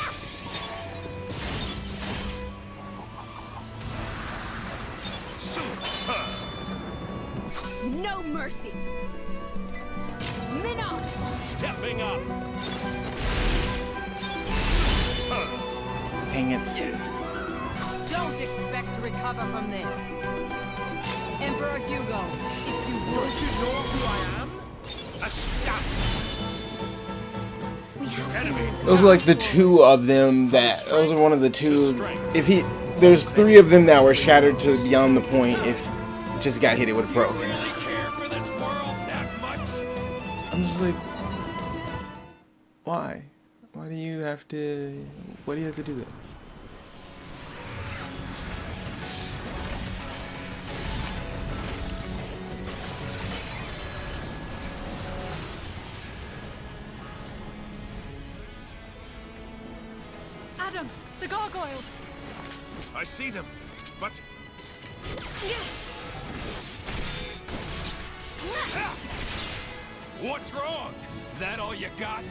Superb. No mercy. Minnow! Stepping up. Dang it. Don't expect to recover from this. Emperor Hugo, if you would. Don't you know who I am? Astounding. We have to Enemy. Those were like the two of them that. Those are one of the two. If he. There's three of them that were shattered to beyond the point if just got hit it with a broken. Really care for this world that much? I'm just like, why? Why do you have to? Why do you have to do that? Adam, the gargoyles. I see them, but what's wrong? That all you got?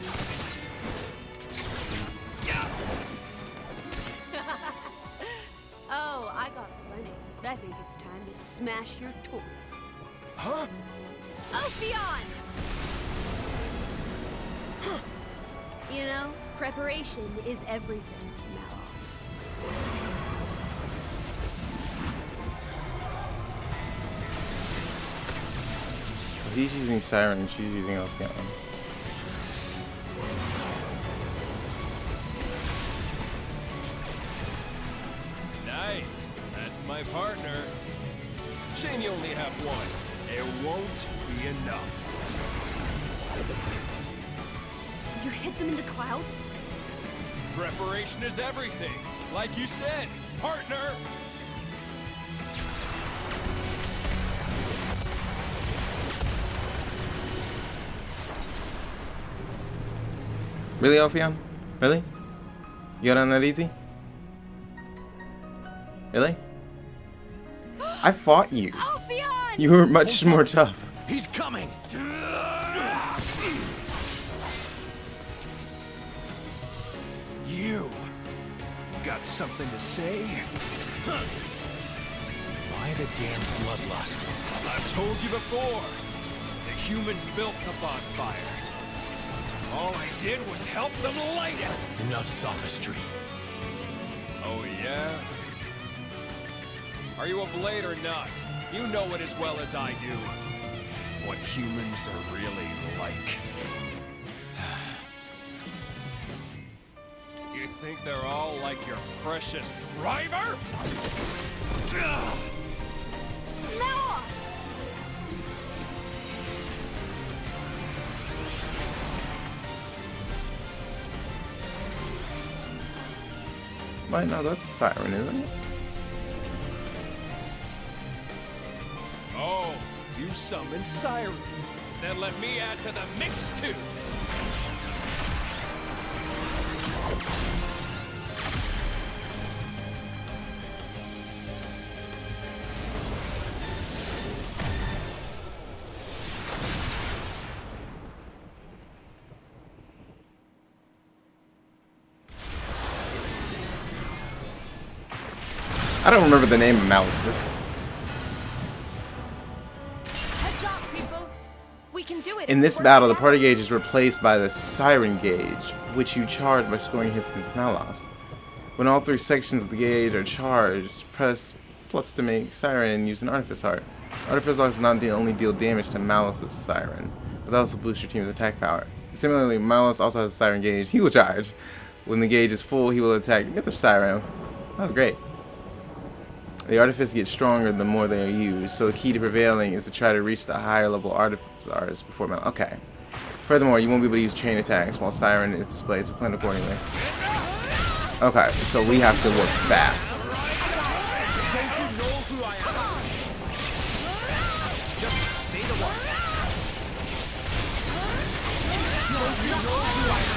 Oh, I got plenty. I think it's time to smash your toys. Huh? Ophion! You know, preparation is everything, Malos. So he's using Siren, she's using Ophion. Nice. That's my partner. Shame you only have one. It won't be enough. You hit them in the clouds? Preparation is everything. Like you said, partner. Really, Ophion? Really? You got on that easy? Really? I fought you. Ophion! You were much more tough. He's coming! You got something to say? Why the damn bloodlust? I've told you before. The humans built the bonfire. All I did was help them light it. Enough sophistry. Oh, yeah? Are you a blade or not? You know it as well as I do. What humans are really like. You think they're all like your precious driver? Melos! Wait, no, that's Siren, isn't it? Oh, you summoned Siren. Then let me add to the mix, too. I don't remember the name of Malice. Heads up, people! We can do it! In this battle, the party gauge is replaced by the Siren gauge, which you charge by scoring hits against Malos. When all three sections of the gauge are charged, press plus to make Siren use an Artifice Heart. Artifice Hearts not only deal damage to Malos' Siren, but also boost your team's attack power. Similarly, Malos also has a Siren gauge he will charge. When the gauge is full, he will attack Myth of Siren. Oh, great. The artifice gets stronger the more they are used, so the key to prevailing is to try to reach the higher level artificers before Mal. Okay. Furthermore, you won't be able to use chain attacks while Siren is displayed, so plan accordingly. Okay, so we have to work fast. Don't you know who I am? Just say the word. Don't you know who I am?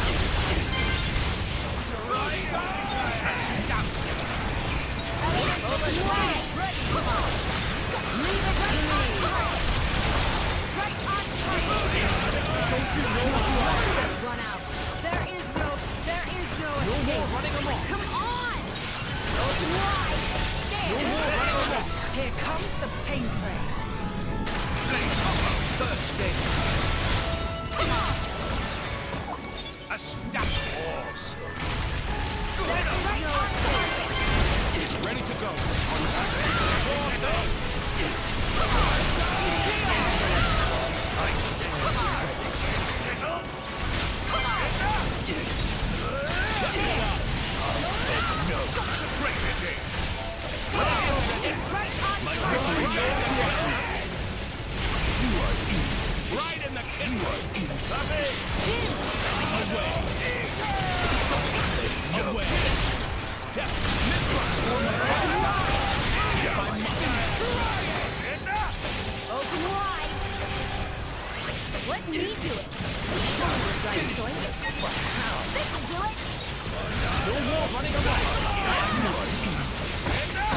Run out. There is no escape. Running along. Come on! Here comes the pain train. A snap horse. Ready to go. Right in the Away. Step. Open wide! Let me do it! Sure, right choice. This'll do it! No more running away.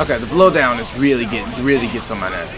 Okay, the blowdown is really gets on my nerves.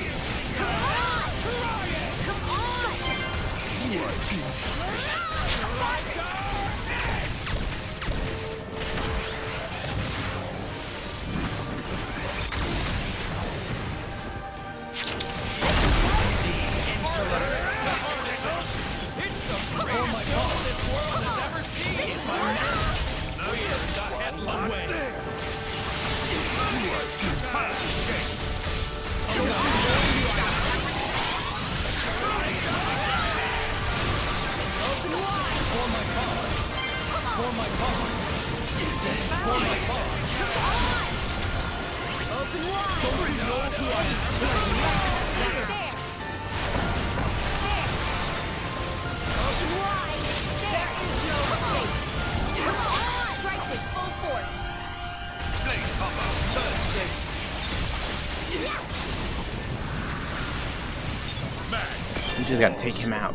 We just gotta take him out.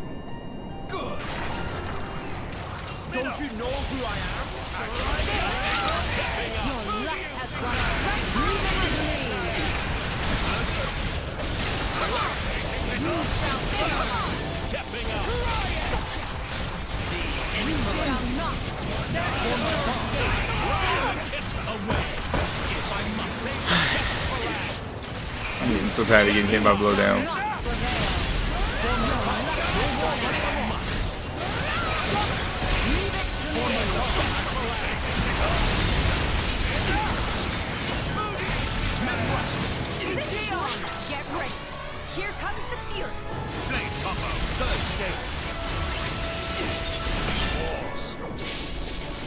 Good. Don't you know who I am? Your luck has run out. You shall Stepping up. not. Away. If I must say, I'm getting so tired of getting hit by blowdown. Get ready. Here comes the fury. Blade combo. Third stage.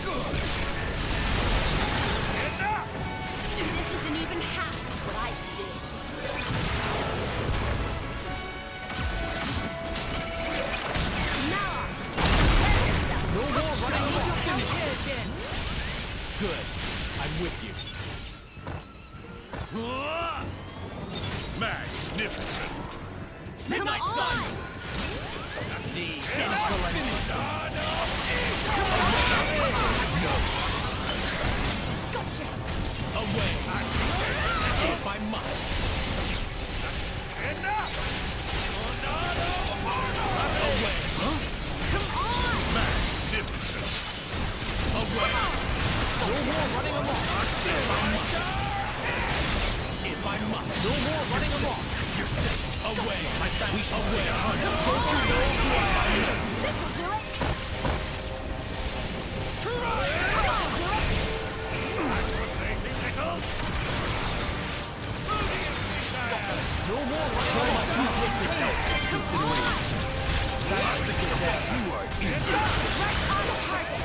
Good. Enough! This isn't even half what I did. Now, prepare yourself. No more running amok. Good. I'm with you. Magnificent. Midnight Come Sun. on. The finisher. Away. If I must. Enough! Away. Come on. Magnificent. Away. No more running amok. If I must. No more running amok. You're sick. Away. We shall away. Don't you know who I am? This'll do it. No more running amok. Too quickly. Consideration. That's the cadet you are in. Right on the target.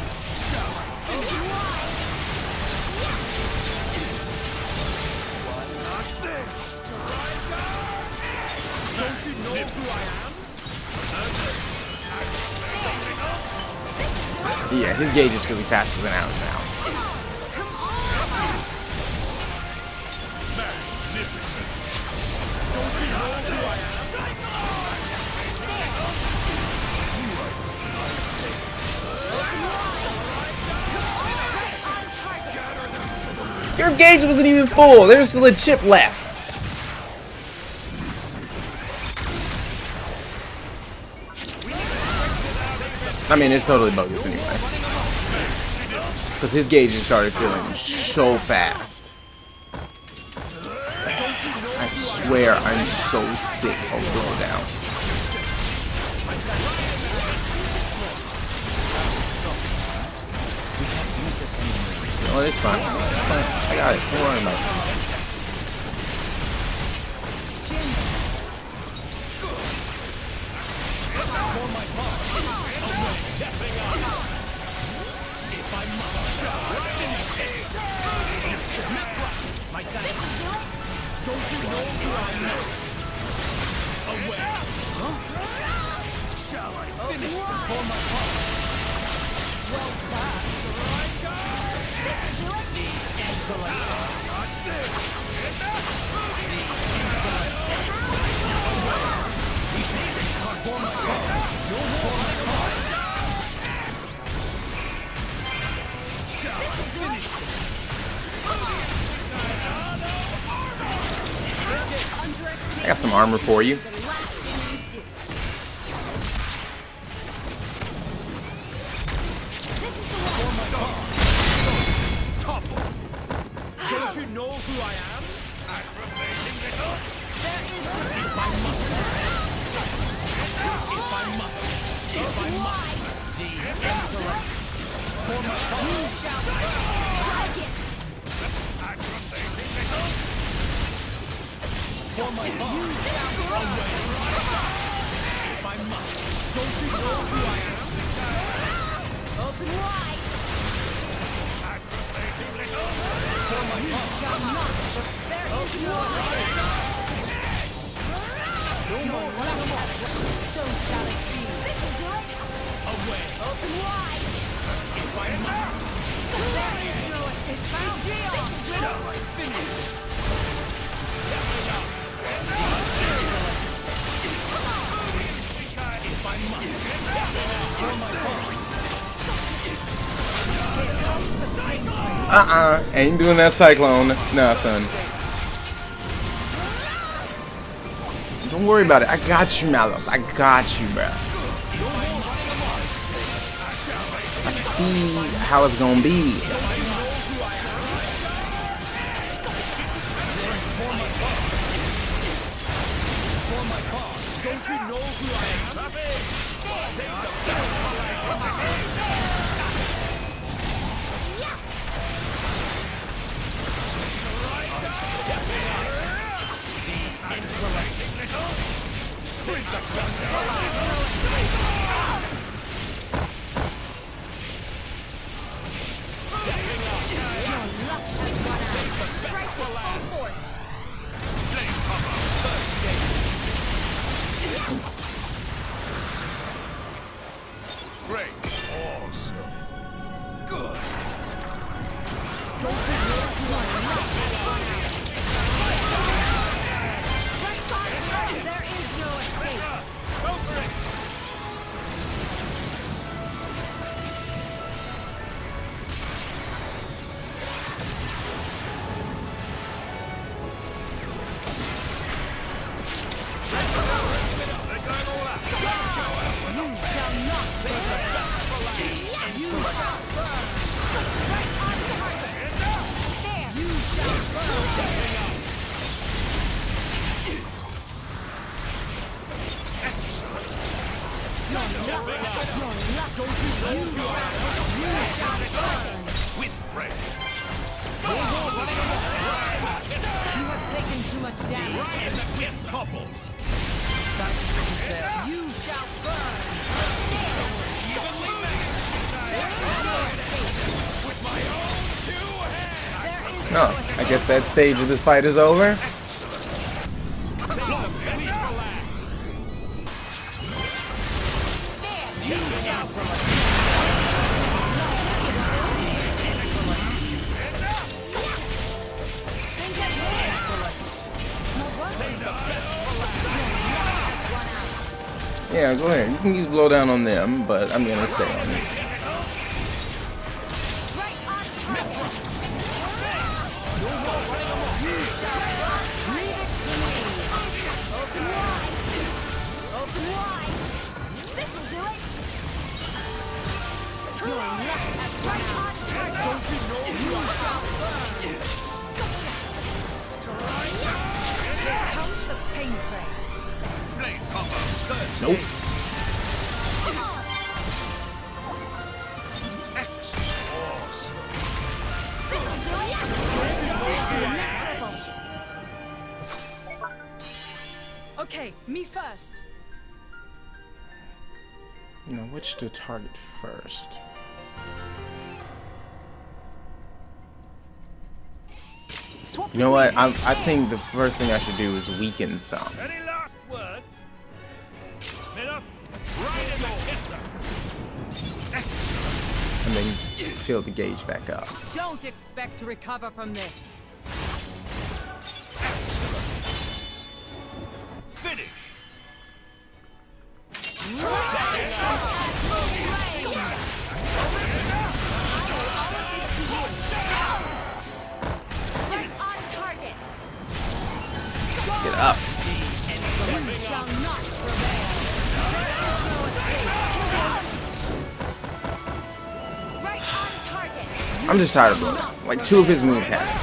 Don't you know who I am? Yeah, his gauge is really faster than ours now. Come on. Magnificent. Don't you know who I am? Your gauge wasn't even full. There's still a chip left. I mean, it's totally bogus anyway. Because his gauge just started feeling so fast. I swear I'm so sick of Showdown. Oh, it's fine. I got it. Don't worry about it. Don't you know who I am? Away. Huh? Shall I finish before my heart? Well done. The insolent. Not this. Enough. The insolent. Away. Before my heart. No more my heart. Shall I finish this? I got some armor for you. Don't you know who I am? If I must, the insolent. For my For my heart. Away. If I must. Don't you know who I am? Open wide. For my heart. Open wide. No more running amok. So shall it be. This'll do it. Away. Open wide. If I must. There is no escape. Shall I finish? If I must. For my heart. Ain't doing that cyclone. Nah, son. Don't worry about it. I got you, Malos. I got you, bruh. I see how it's gonna be. Don't you know who I am? Great. Awesome. Good. There is no escape. Go for it. With Fred. You have taken too much damage. And the kiss topple. You shall burn. Evenly matched. With my own 2 hands. Oh, I guess that stage of this fight is over. Yeah, go ahead. You can use blow down on them, but I'm gonna stay on it. Nope. Okay, me first. Now, which to target first? You know what? I think the first thing I should do is weaken some. Any last words? Miller, right in the kisser. And then fill the gauge back up. Don't expect to recover from this. Finish. Get up. Shall not prevail. Right on target. I'm just tired of blowing. Like 2 of his moves have.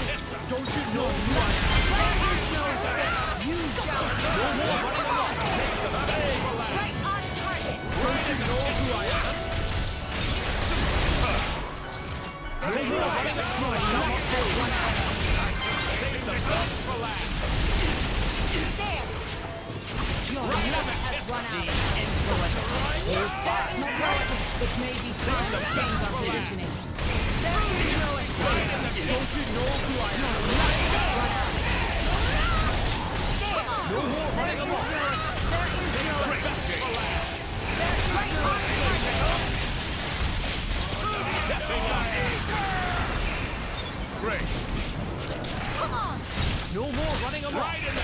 It may be time to change our positioning. There is no escape. Don't you know who I am? No more running along. There is no escape. Great. Come on. No more running along. Right in the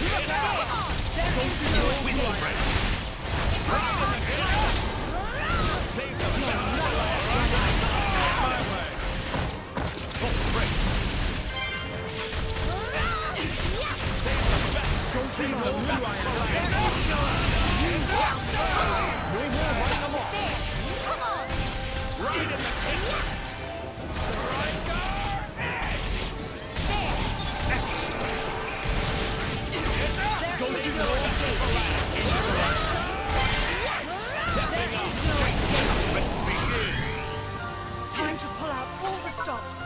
There is no escape. Time to pull out all the stops.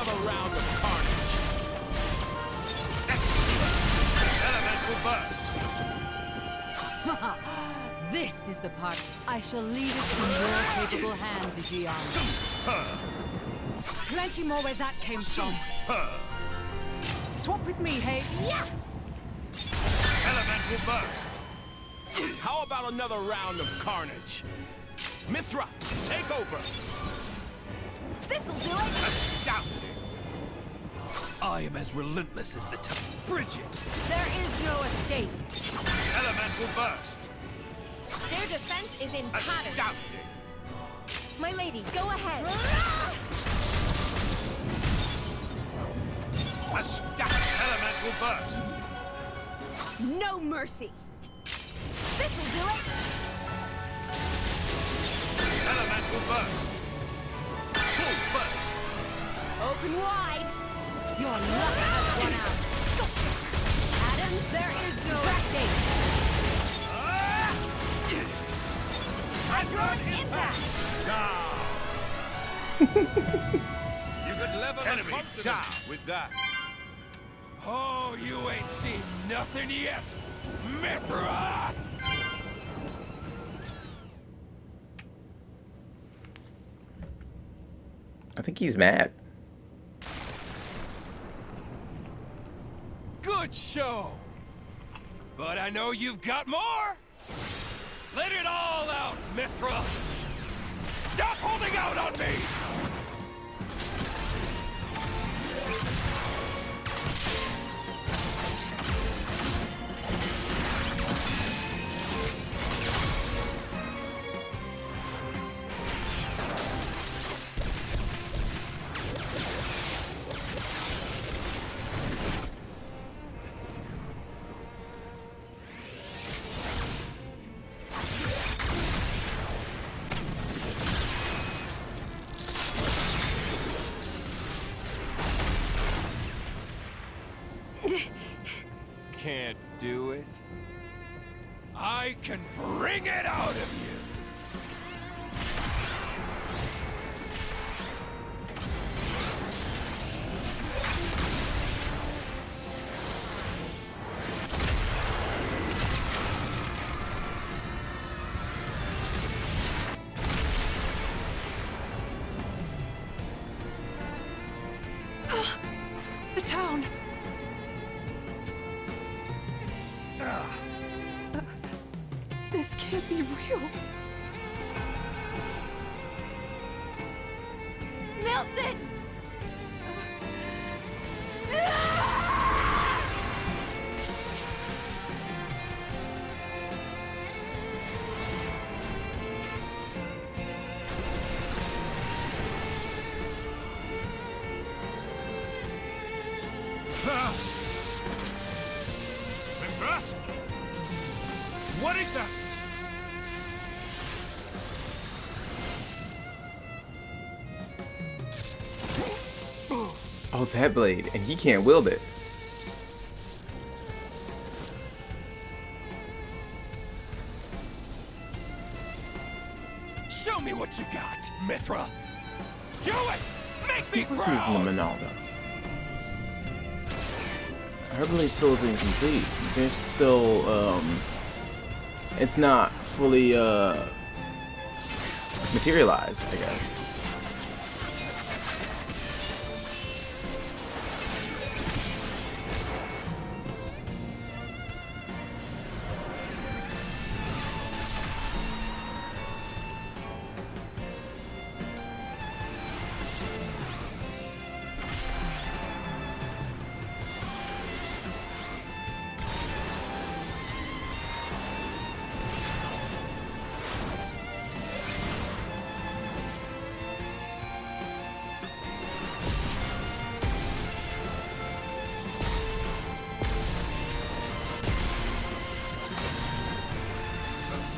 another round of carnage? Elemental burst. This is the part. I shall leave it in your capable hands, Aegeon. Plenty more where that came from. Swap with me, Hayes. Yeah! Elemental burst. How about another round of carnage? Mithra, take over. This'll do it! Astounding. I am as relentless as the Bridget, There is no escape. elemental burst. Their defense is in tatters. Astounding. My lady, go ahead. Elemental burst. No mercy. This'll do it. Elemental burst. Full burst. Open wide. Your luck has run out. Adam, There is no escape. hydraulic impact. You could level enemy down with that. Oh, you ain't seen nothing yet, Mithra! I think he's mad. Good show! But I know you've got more! Let it all out, Mithra! Stop holding out on me! Can't do it. I can bring it out of you. The town. This can't be real. Milton! Mithra? What is that? Oh, that blade, and he can't wield it. Show me what you got, Mithra. Do it! Make me Who's using the proud! Minaldo? Her blade still isn't complete. There's still, it's not fully, materialized, I guess.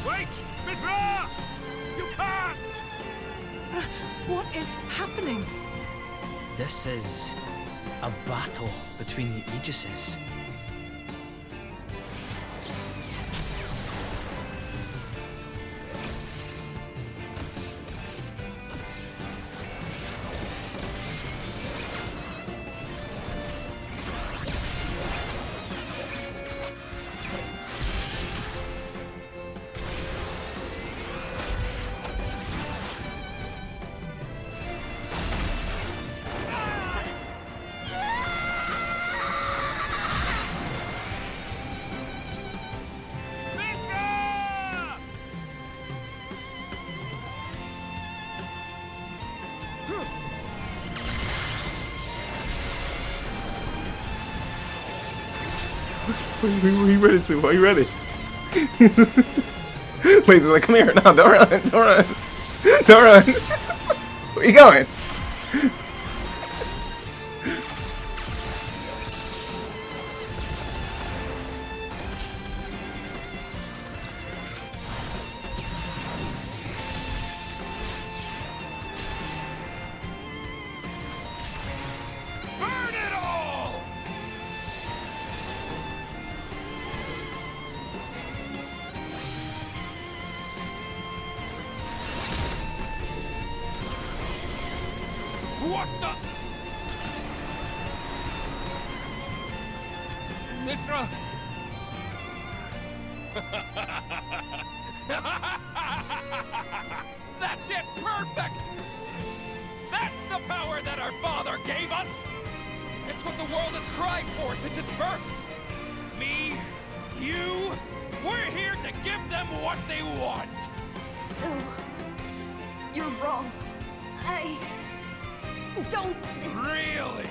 Wait! Mithra! You can't! What is happening? This is a battle between the Aegises. What are you ready to? Are you ready? Laser's like, come here. No, don't run. Don't run. Don't run. Where you going? Burn it all! What the? Mithra! That's it! Perfect! That's the power that our father gave us! It's what the world has cried for since its birth! Me, you, we're here to give them what they want! No. You're wrong. I... don't... Really?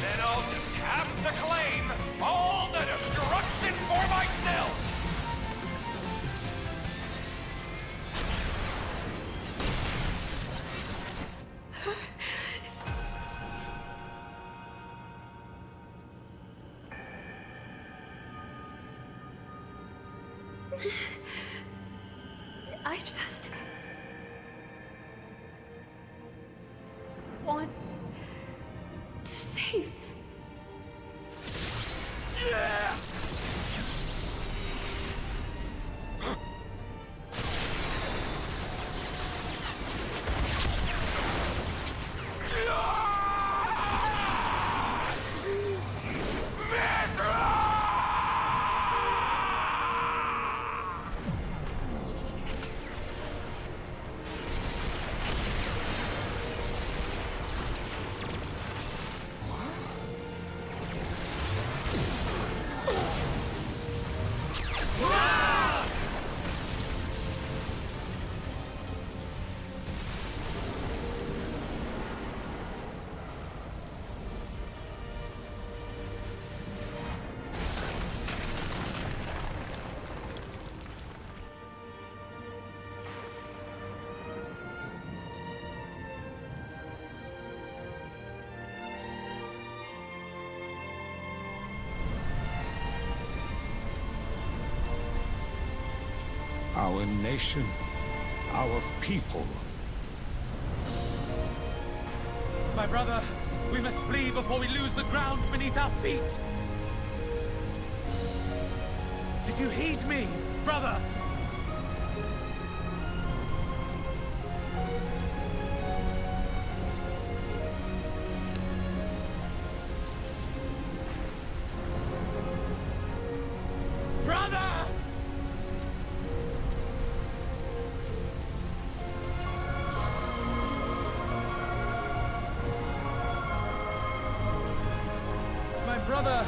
Then I'll just have to claim all the destruction for myself! I just... want... to save... Yeah! Our nation, our people. My brother, we must flee before we lose the ground beneath our feet. Did you heed me, brother? Brother! My brother!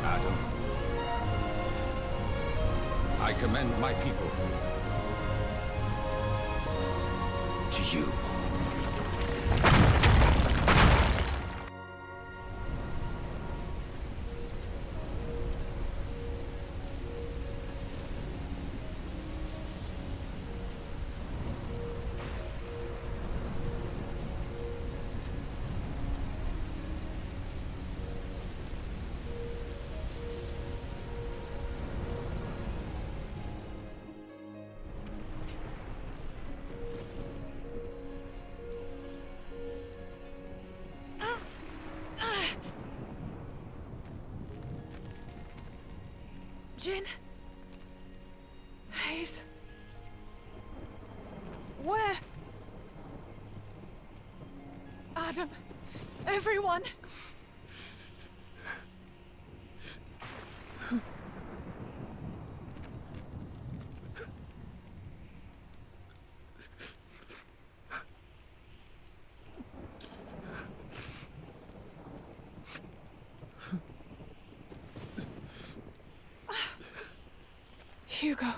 Adam, I commend my people to you. Jin? Hayes? Where? Adam? Everyone? Hugo.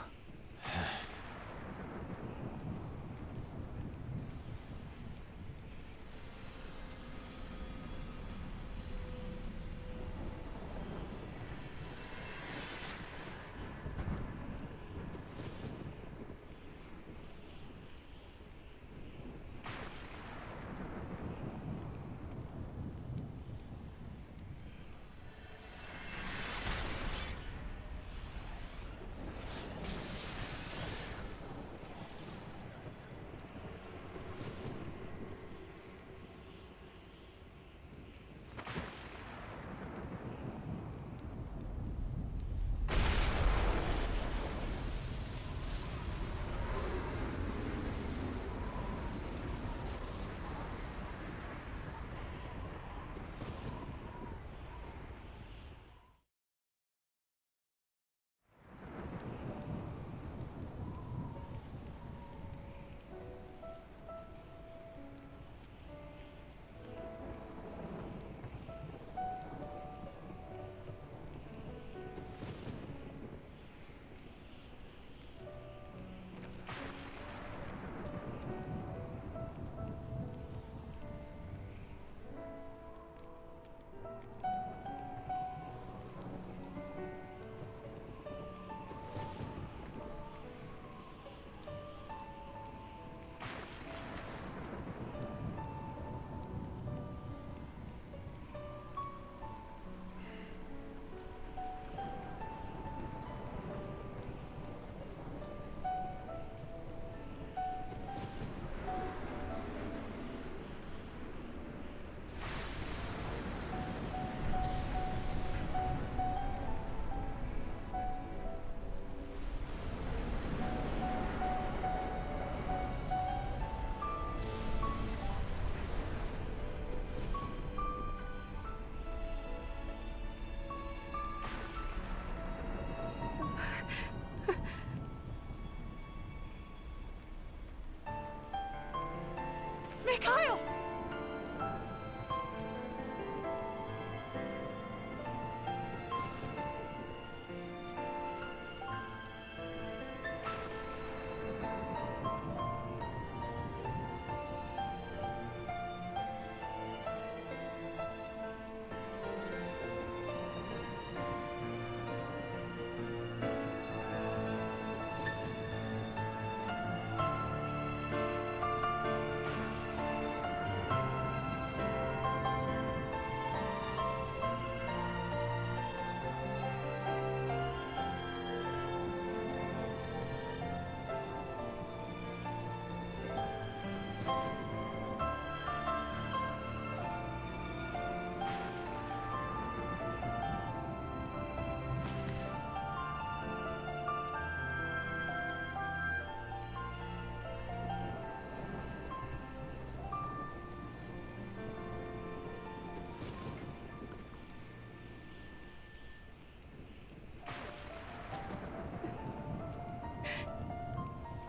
Mikhail!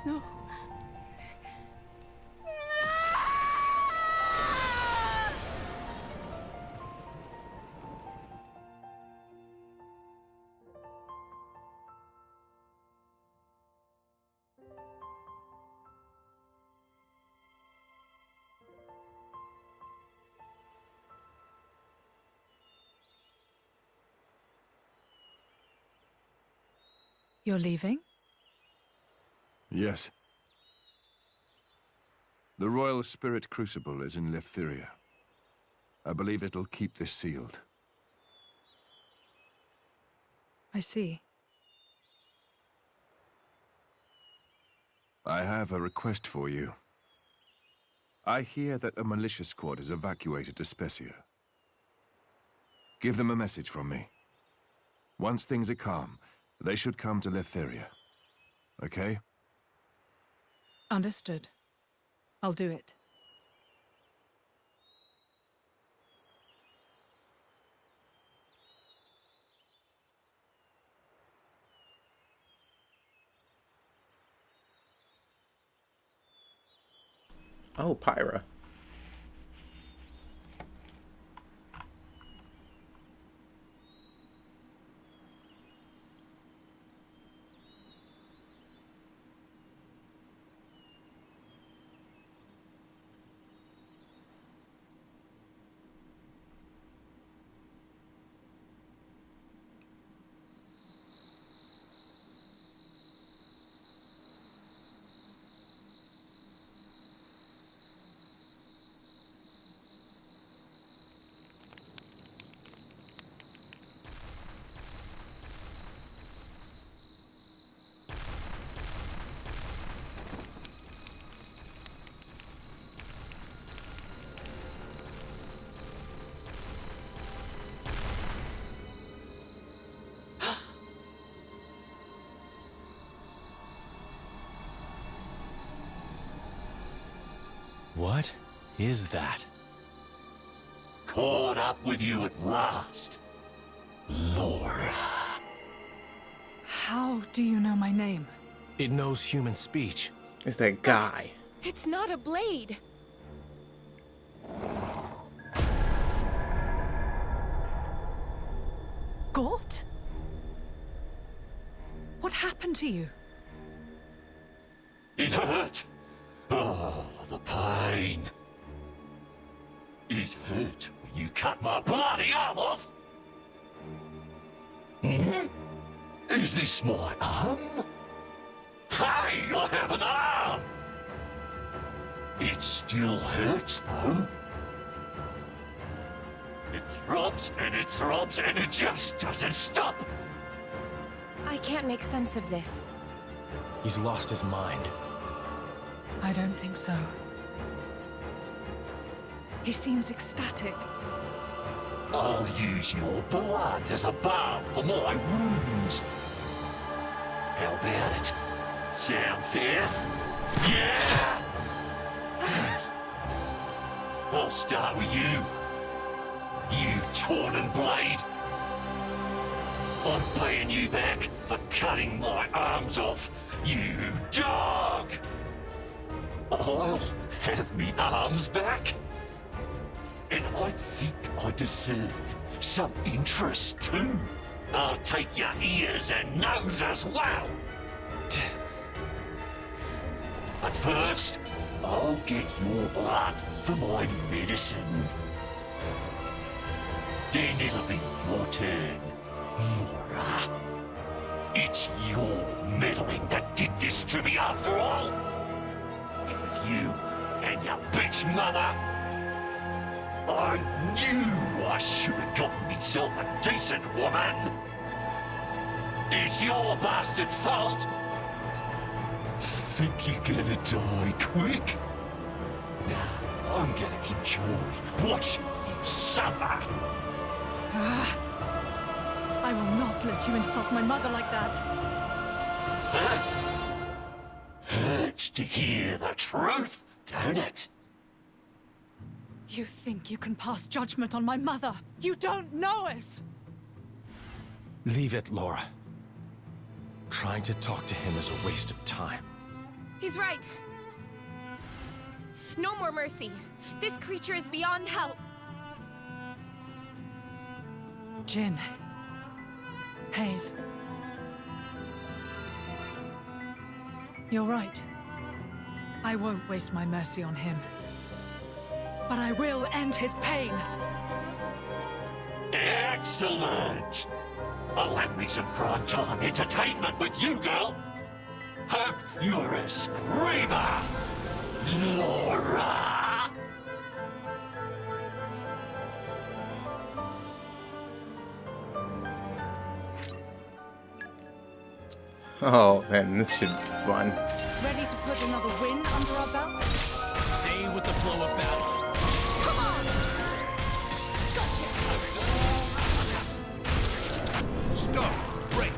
No. You're leaving? Yes. The Royal Spirit Crucible is in Leftheria. I believe it'll keep this sealed. I see. I have a request for you. I hear that a militia squad is evacuated to Specia. Give them a message from me. Once things are calm, they should come to Leftheria. Okay? Understood. I'll do it. Oh, Pyra. What is that? Caught up with you at last, Laura. How do you know my name? It knows human speech. It's that guy. It's not a blade. Gort? What happened to you? It hurt. Oh, the pain. It hurt when you cut my bloody arm off. Hmm? Is this my arm? Hey, I have an arm! It still hurts, though. It throbs and it throbs and it just doesn't stop. I can't make sense of this. He's lost his mind. I don't think so. He seems ecstatic. I'll use your blood as a balm for my wounds. How about it? Sound fair? Yeah! I'll start with you. You Torna blade. I'm paying you back for cutting my arms off, you dog! I'll have me arms back. And I think I deserve some interest too. I'll take your ears and nose as well. But first, I'll get your blood for my medicine. Then it'll be your turn, Laura. It's your meddling that did this to me after all. It was you and your bitch mother. I knew I should have gotten myself a decent woman. It's your bastard fault. Think you're gonna die quick? Nah, I'm gonna enjoy watching you suffer. I will not let you insult my mother like that. Huh? Hurts to hear the truth, don't it? You think you can pass judgment on my mother? You don't know us! Leave it, Laura. Trying to talk to him is a waste of time. He's right. No more mercy. This creature is beyond help. Jin. Hayes. You're right. I won't waste my mercy on him. But I will end his pain. Excellent! I'll have me some prime-time entertainment with you, girl. Hope you're a screamer, Laura! Oh man, this should be fun. Ready to put another win under our belt? Stay with the flow of battle. Come on! Gotcha! Stop. Break.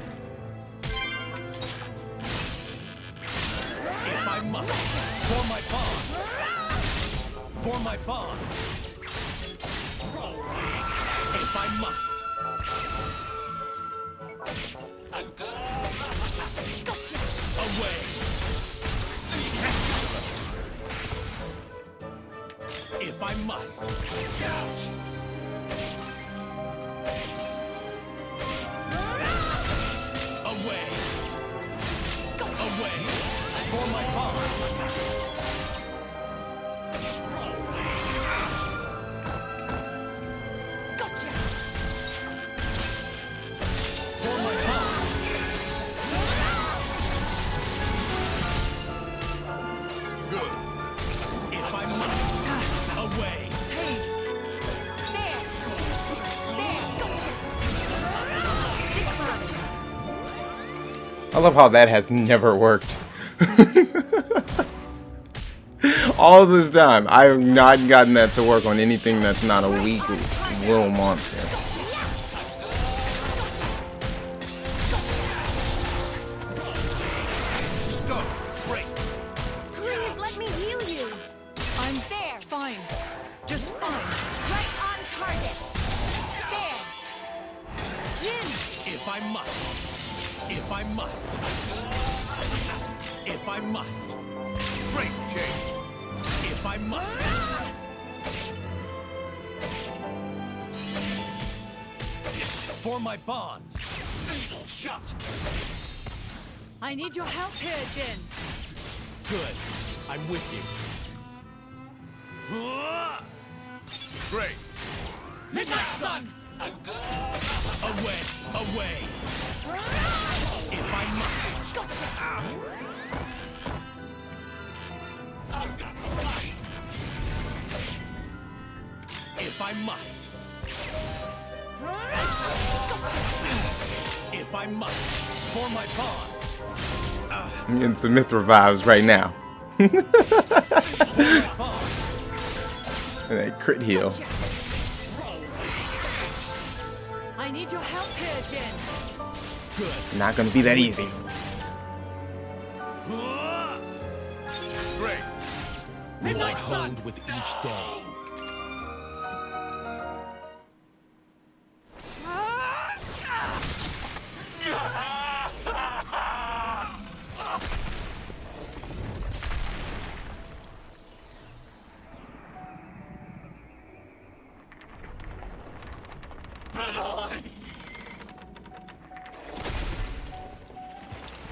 If I must. For my bonds. For my bonds. If I must. Away. If I must. Ouch. Away. Away. For my bonds. Gotcha! For my bonds. Good. If I must. Away. Hayes! There. There. Gotcha! I love how that has never worked. All this time, I have not gotten that to work on anything that's not a weak little monster. Stop. Break. Please let me heal you. I'm there! I must. If I must. Great, Jake. If I must. For my bonds. Needle shut. I need your help here, Jin. Good. I'm with you. Great. Midnight Sun! Away! Away! If I must. If I must. If I must. For my bonds. I'm getting some Mithra vibes right now. And that crit heal. I need your help here, Jin. Good. Not gonna be that easy. Great. More honed with each day.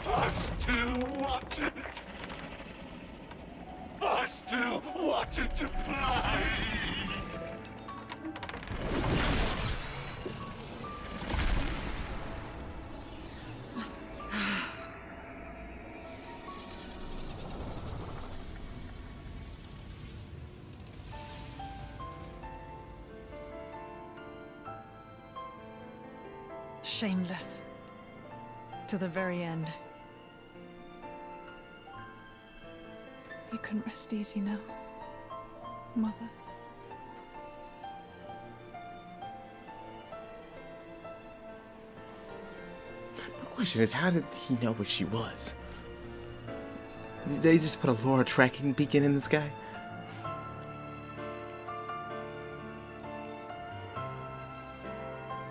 I still wanted. I still wanted to play. Shameless. To the very end. You can rest easy now, Mother. My question is, how did he know where she was? Did they just put a Laura tracking beacon in the sky?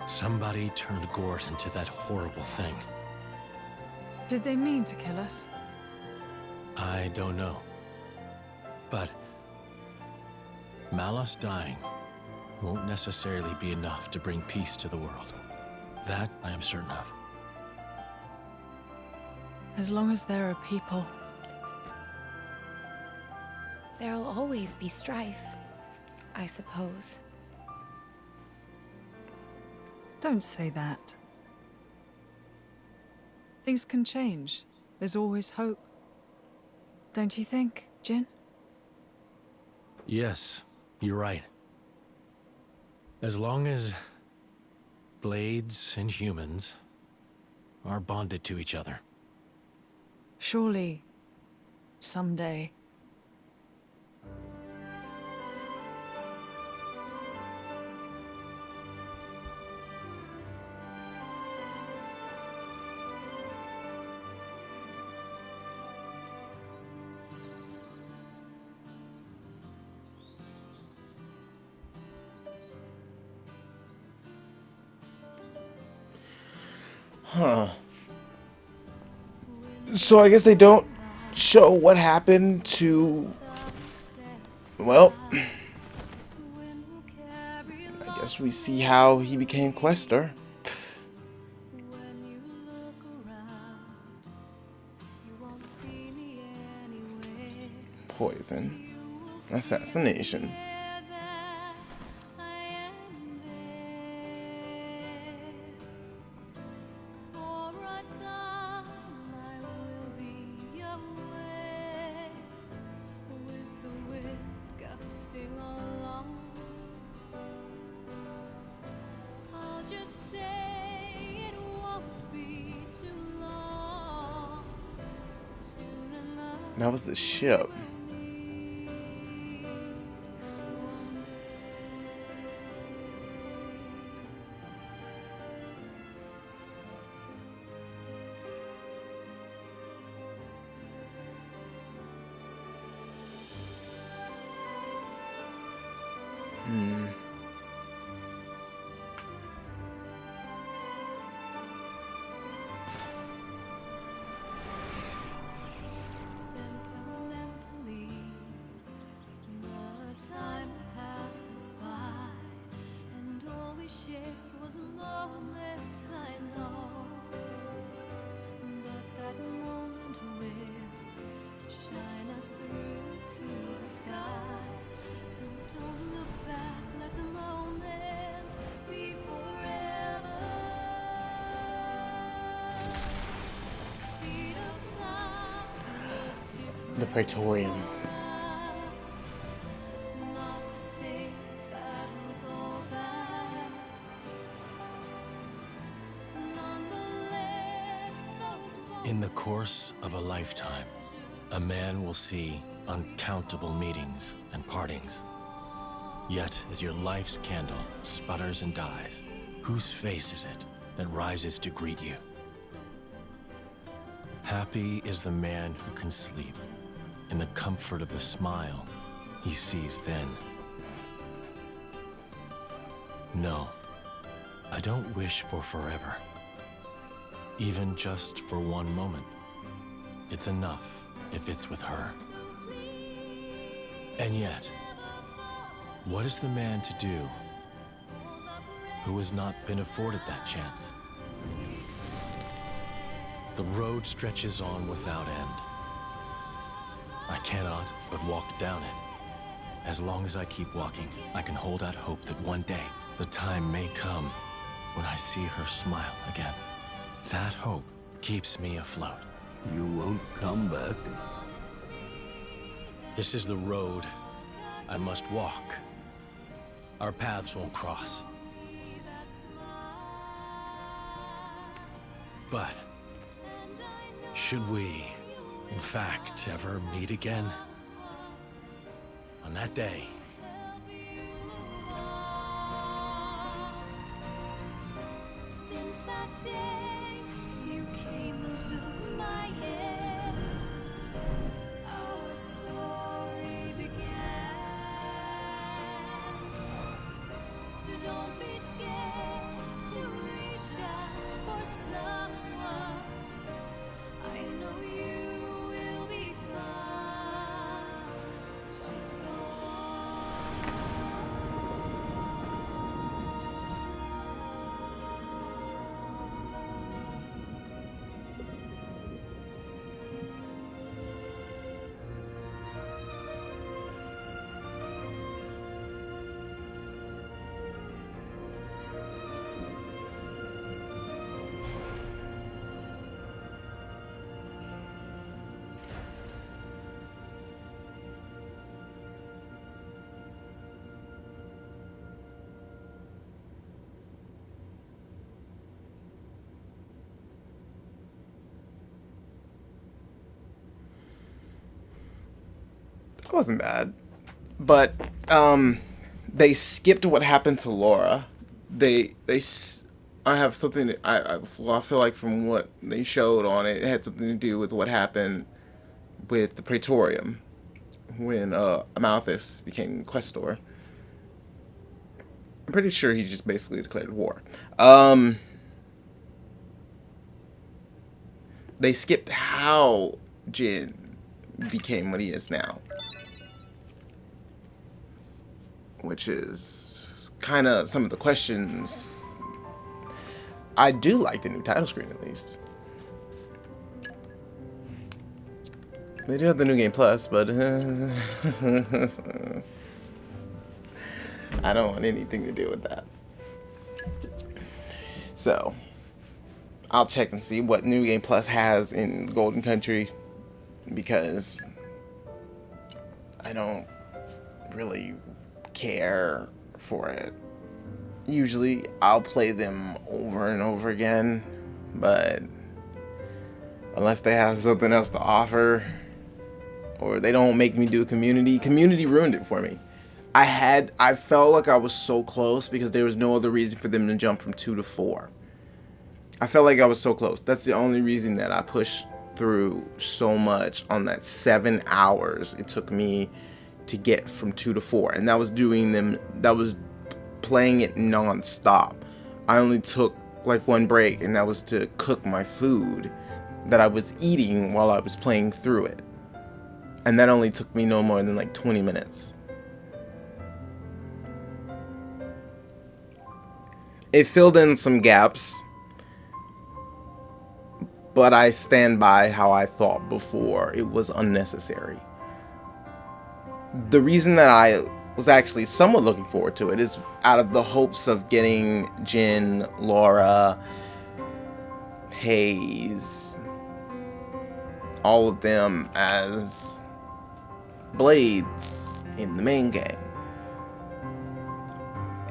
Somebody turned Gort into that horrible thing. Did they mean to kill us? I don't know. But Malos dying won't necessarily be enough to bring peace to the world. That I am certain of. As long as there are people. There'll always be strife, I suppose. Don't say that. Things can change. There's always hope. Don't you think, Jin? Yes, you're right. As long as blades and humans are bonded to each other. Surely, someday. Huh. So I guess they don't show what happened to... Well... I guess we see how he became Quester. Poison. Assassination. That was the ship. The Praetorium. In the course of a lifetime, a man will see uncountable meetings and partings. Yet, as your life's candle sputters and dies, whose face is it that rises to greet you? Happy is the man who can sleep in the comfort of the smile he sees then. No, I don't wish for forever. Even just for one moment. It's enough if it's with her. And yet, what is the man to do who has not been afforded that chance? The road stretches on without end. I cannot but walk down it. As long as I keep walking, I can hold out hope that one day the time may come when I see her smile again. That hope keeps me afloat. You won't come back. This is the road I must walk. Our paths won't cross. But should we, in fact, ever meet again, on that day, Since that day you came into my head, our story began. So don't be scared to reach out for someone. I know you will be fine. Just go It wasn't bad, but they skipped what happened to Laura. I have something. I feel like from what they showed on it, it had something to do with what happened with the Praetorium when Amalthus became Questor. I'm pretty sure he just basically declared war. They skipped how Jin became what he is now, which is kind of some of the questions. I do like the new title screen, at least. They do have the new game plus, but I don't want anything to do with that. So I'll check and see what New Game Plus has in Golden Country, because I don't really care for it. Usually I'll play them over and over again, but unless they have something else to offer, or they don't make me do a community ruined it for me. I felt like I was so close because there was no other reason for them to jump from 2 to 4. I felt like I was so close. That's the only reason that I pushed through so much on that 7 hours it took me to get from 2 to 4. And that was playing it non-stop. I only took like one break, and that was to cook my food that I was eating while I was playing through it. And that only took me no more than like 20 minutes. It filled in some gaps, but I stand by how I thought before. It was unnecessary. The reason that I was actually somewhat looking forward to it is out of the hopes of getting Jin, Laura, Hayes, all of them as blades in the main game.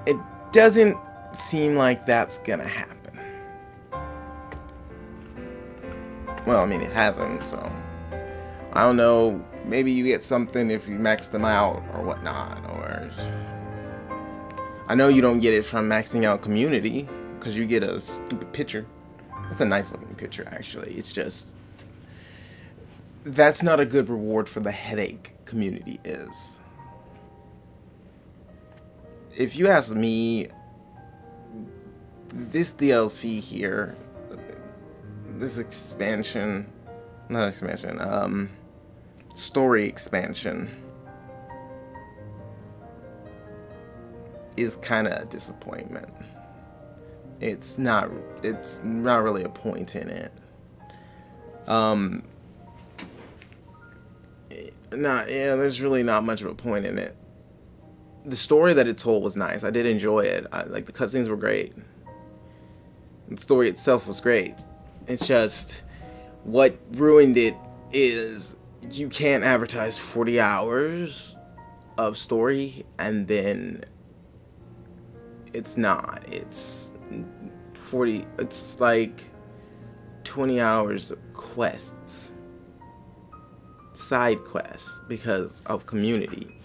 It doesn't seem like that's gonna happen. Well, I mean, it hasn't, so I don't know. Maybe you get something if you max them out or whatnot, or I know you don't get it from maxing out community because you get a stupid picture. That's a nice looking picture, actually. It's just that's not a good reward for the headache community is. If you ask me, this DLC here, this expansion, not expansion, story expansion is kind of a disappointment. It's not really a point in it. There's really not much of a point in it. The story that it told was nice. I did enjoy it. Like the cutscenes were great. The story itself was great. It's just what ruined it is you can't advertise 40 hours of story and then it's not. It's 40. It's like 20 hours of quests, side quests, because of community.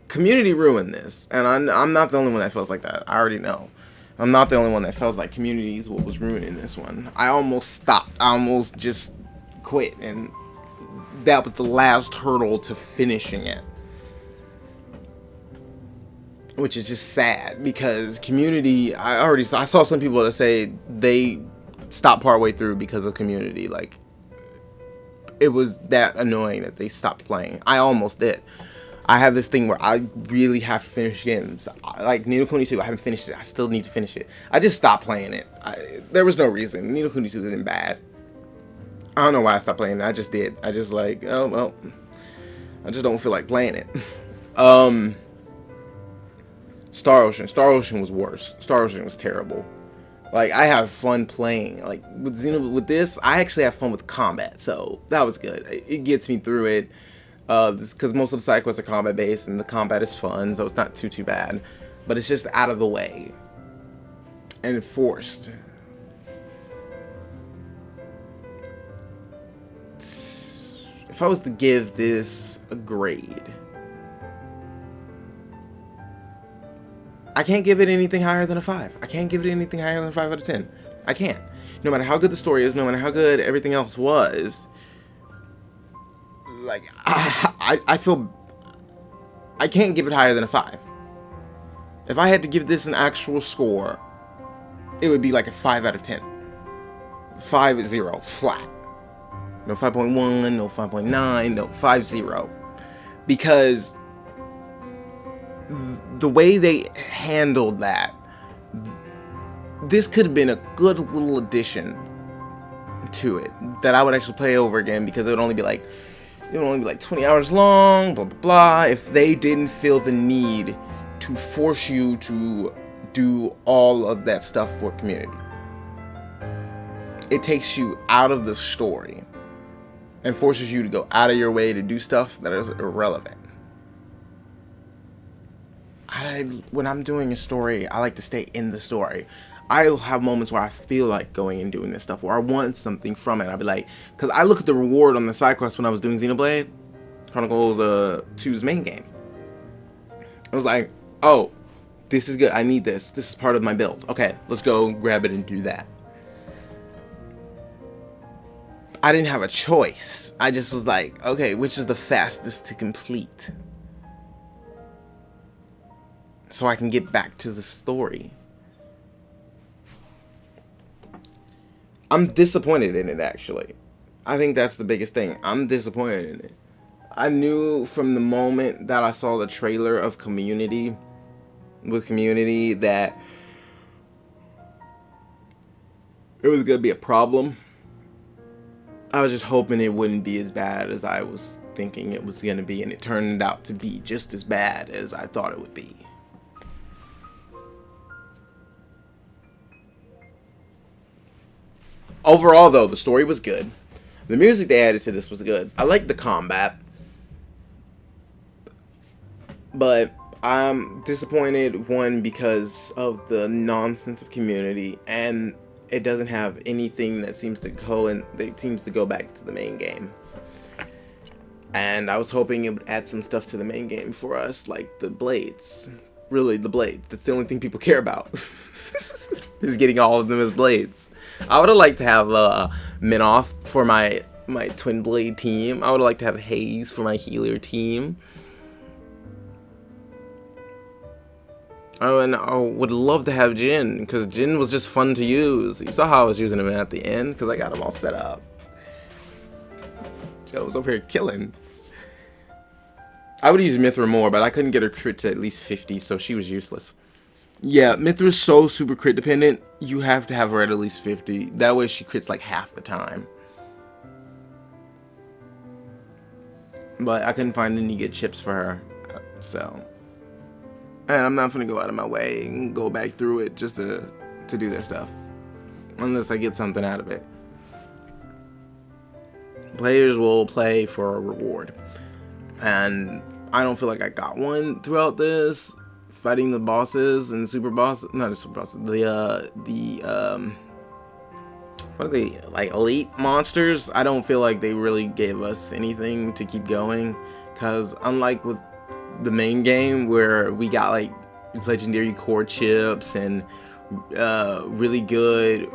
Community ruined this, and I'm not the only one that feels like that. I already know. I'm not the only one that feels like community is what was ruining this one. I almost stopped. I almost just quit, and that was the last hurdle to finishing it. Which is just sad, because community, I saw some people that say they stopped partway through because of community. Like, it was that annoying that they stopped playing. I almost did. I have this thing where I really have to finish games. Like Ni no Kuni 2, I haven't finished it. I still need to finish it. I just stopped playing it. There was no reason. Ni no Kuni 2 isn't bad. I don't know why I stopped playing it. I just did. I just like, oh well, I just don't feel like playing it. Star Ocean. Star Ocean was worse. Star Ocean was terrible. Like, I have fun playing. Like, with this, I actually have fun with combat. So, that was good. It gets me through it. Because most of the side quests are combat based. And the combat is fun. So, it's not too bad. But it's just out of the way. And forced. If I was to give this a grade, I can't give it anything higher than a 5. I can't give it anything higher than a 5 out of 10. I can't. No matter how good the story is, no matter how good everything else was, like, I feel I can't give it higher than a 5. If I had to give this an actual score, it would be like a 5 out of 10. 5-0, flat. No 5.1, no 5.9, no 5-0. Because the way they handled that, this could have been a good little addition to it that I would actually play over again, because it would only be like 20 hours long, blah blah blah, if they didn't feel the need to force you to do all of that stuff for community. It takes you out of the story and forces you to go out of your way to do stuff that is irrelevant. When I'm doing a story, I like to stay in the story. I'll have moments where I feel like going and doing this stuff, or I want something from it. I'll be like, because I look at the reward on the side quest when I was doing Xenoblade Chronicles 2's main game. I was like, oh, this is good. I need this. This is part of my build. Okay, let's go grab it and do that. I didn't have a choice. I just was like, okay, which is the fastest to complete, so I can get back to the story. I'm disappointed in it, actually. I think that's the biggest thing. I'm disappointed in it. I knew from the moment that I saw the trailer of Community, that it was going to be a problem. I was just hoping it wouldn't be as bad as I was thinking it was going to be, and it turned out to be just as bad as I thought it would be. Overall, though, the story was good. The music they added to this was good. I liked the combat. But I'm disappointed, one, because of the nonsense of community, and it doesn't have anything that seems to go back to the main game. And I was hoping it would add some stuff to the main game for us, like the blades. Really, the blades. That's the only thing people care about. Is getting all of them as blades. I would have liked to have Minoff for my twin blade team. I would have liked to have Haze for my healer team. Oh, and I would love to have Jin, because Jin was just fun to use. You saw how I was using him at the end, because I got him all set up. Joe was over here killing. I would use Mithra more, but I couldn't get her crit to at least 50, so she was useless. Yeah, Mithra's so super crit dependent, you have to have her at least 50. That way she crits like half the time. But I couldn't find any good chips for her, so. And I'm not gonna go out of my way and go back through it just to do that stuff. Unless I get something out of it. Players will play for a reward. And I don't feel like I got one throughout this. Fighting the bosses and super bosses, not the super bosses, what are they, like elite monsters? I don't feel like they really gave us anything to keep going, because unlike with the main game where we got like legendary core chips and really good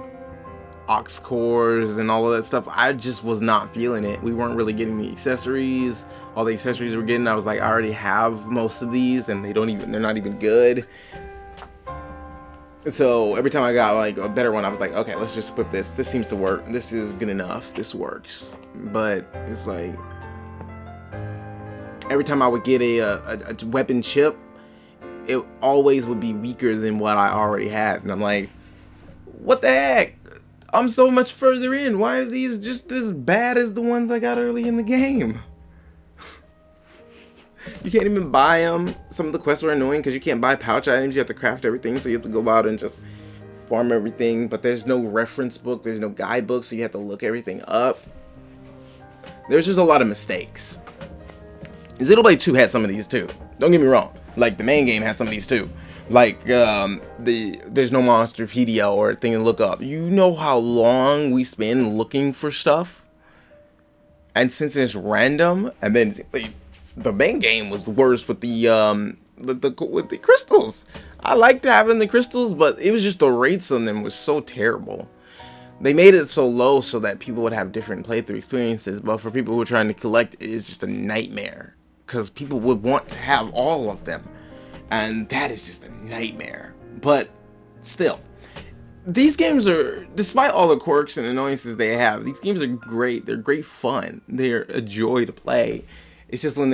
ox cores and all of that stuff, I just was not feeling it. We weren't really getting the accessories. All the accessories we're getting, I was like, I already have most of these, and they're not even good. So every time I got like a better one, I was like, okay, let's just put this. This seems to work. This is good enough. This works. But it's like every time I would get a weapon chip, it always would be weaker than what I already had, and I'm like, what the heck? I'm so much further in. Why are these just as bad as the ones I got early in the game? You can't even buy them. Some of the quests were annoying because you can't buy pouch items. You have to craft everything, so you have to go out and just farm everything. But there's no reference book. There's no guidebook, so you have to look everything up. There's just a lot of mistakes. Xenoblade 2 had some of these too. Don't get me wrong. Like, the main game had some of these too. Like, there's no Monsterpedia or thing to look up. You know how long we spend looking for stuff? And since it's random, and then the main game was worse with the crystals. I liked having the crystals, but it was just the rates on them was so terrible. They made it so low so that people would have different playthrough experiences, but for people who are trying to collect, it's just a nightmare. Because people would want to have all of them. And that is just a nightmare. But still, these games are, despite all the quirks and annoyances they have, these games are great. They're great fun. They're a joy to play. It's just when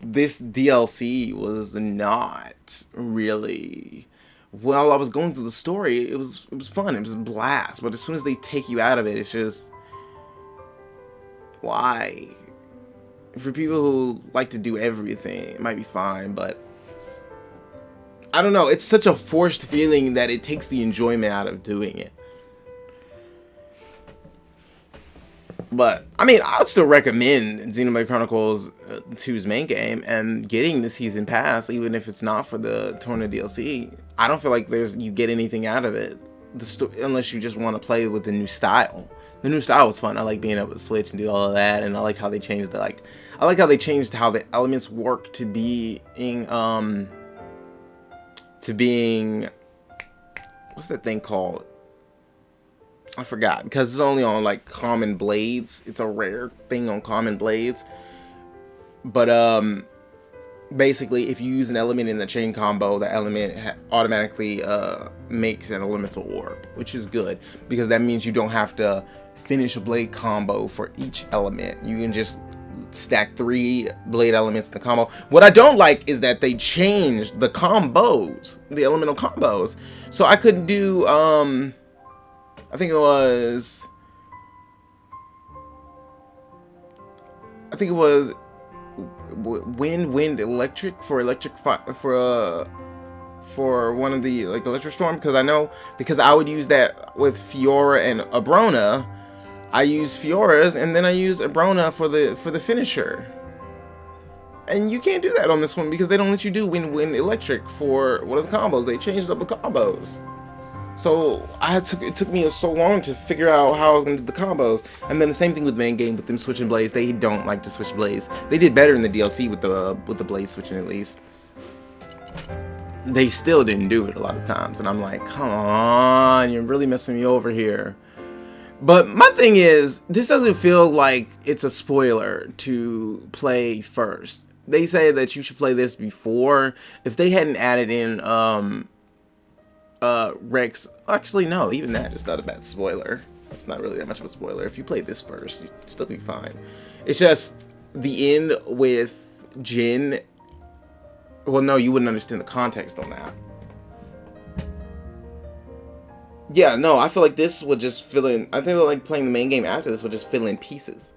this DLC was not really, while I was going through the story, it was fun. It was a blast. But as soon as they take you out of it, it's just, why? For people who like to do everything, it might be fine, but I don't know. It's such a forced feeling that it takes the enjoyment out of doing it. But, I mean, I would still recommend Xenoblade Chronicles 2's main game and getting the season pass, even if it's not for the Torna DLC. I don't feel like you get anything out of it, unless you just want to play with the new style. The new style was fun. I like being able to switch and do all of that, and I like how they changed the I like how they changed how the elements work to being what's that thing called? I forgot, because it's only on like common blades. It's a rare thing on common blades. But basically, if you use an element in the chain combo, the element automatically makes an elemental orb, which is good because that means you don't have to finish a blade combo for each element. You can just stack 3 blade elements in the combo. What I don't like is that they changed the combos, the elemental combos. So I couldn't do I think it was wind electric for one of the like electric storm, because I would use that with Fiora and Abrona. I use Fiora's and then I use Abrona for the finisher. And you can't do that on this one because they don't let you do win-win electric for one of the combos. They changed up the combos. So it took me so long to figure out how I was going to do the combos. And then the same thing with main game with them switching blades. They don't like to switch blades. They did better in the DLC with the blade switching at least. They still didn't do it a lot of times. And I'm like, come on, you're really messing me over here. But my thing is, this doesn't feel like it's a spoiler to play first. They say that you should play this before. If they hadn't added in Rex, actually no, even that is not a bad spoiler. It's not really that much of a spoiler. If you play this first, you'd still be fine. It's just the end with Jin. Well, no, you wouldn't understand the context on that. Yeah, no, I feel like this would just fill in. I think like playing the main game after this would just fill in pieces.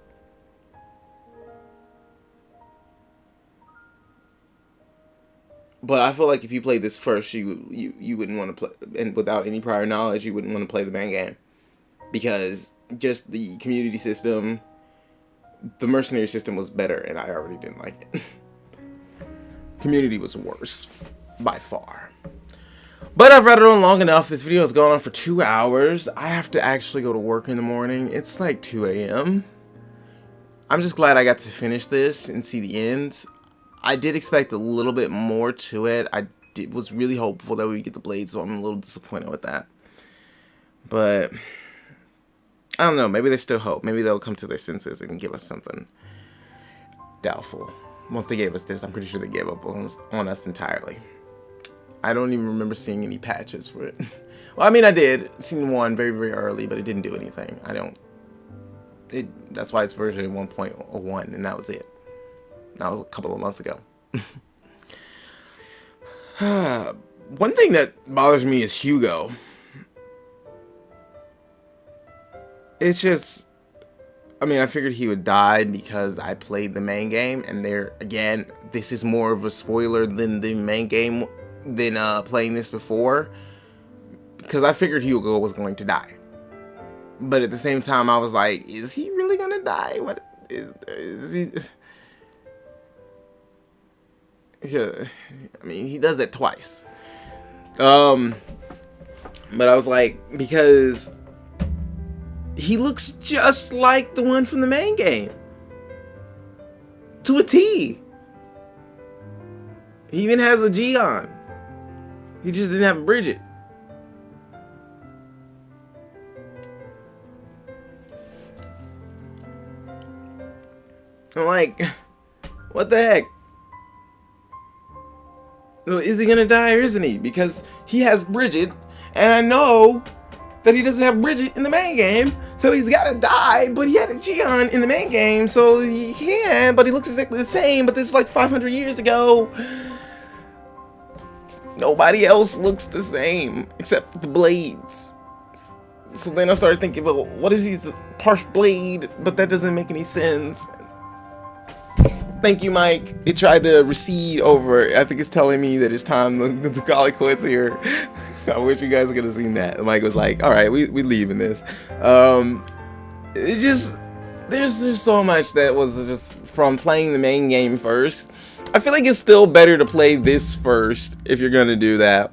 But I feel like if you played this first, you wouldn't want to play, and without any prior knowledge, you wouldn't want to play the main game, because just the community system, the mercenary system was better, and I already didn't like it. Community was worse by far. But I've read it on long enough. This video has gone on for 2 hours. I have to actually go to work in the morning. It's like 2 a.m. I'm just glad I got to finish this and see the end. I did expect a little bit more to it. Was really hopeful that we would get the blade, so I'm a little disappointed with that. But I don't know. Maybe there's still hope. Maybe they'll come to their senses and give us something. Doubtful. Once they gave us this, I'm pretty sure they gave up on us entirely. I don't even remember seeing any patches for it. Well, I mean, I did. Seen one very, very early, but it didn't do anything. That's why it's version 1.01, and that was it. That was a couple of months ago. One thing that bothers me is Hugo. It's just, I mean, I figured he would die because I played the main game, and there, again, this is more of a spoiler than the main game, than playing this before, because I figured Hugo was going to die. But at the same time, I was like, is he really gonna die? What is he? Yeah, I mean, he does that twice. But I was like, because he looks just like the one from the main game. To a T. He even has a G on. He just didn't have a Bridget. I'm like, what the heck? Is he gonna die or isn't he? Because he has Bridget, and I know that he doesn't have Bridget in the main game, so he's gotta die, but he had a Gion in the main game, so he can, but he looks exactly the same, but this is like 500 years ago. Nobody else looks the same, except the blades. So then I started thinking, well, what if he's a harsh blade, but that doesn't make any sense. Thank you, Mike. It tried to recede over. I think it's telling me that it's time to call it quits here. I wish you guys could have seen that. Mike was like, all right, we leaving this. It just, there's just so much that was just from playing the main game first. I feel like it's still better to play this first if you're going to do that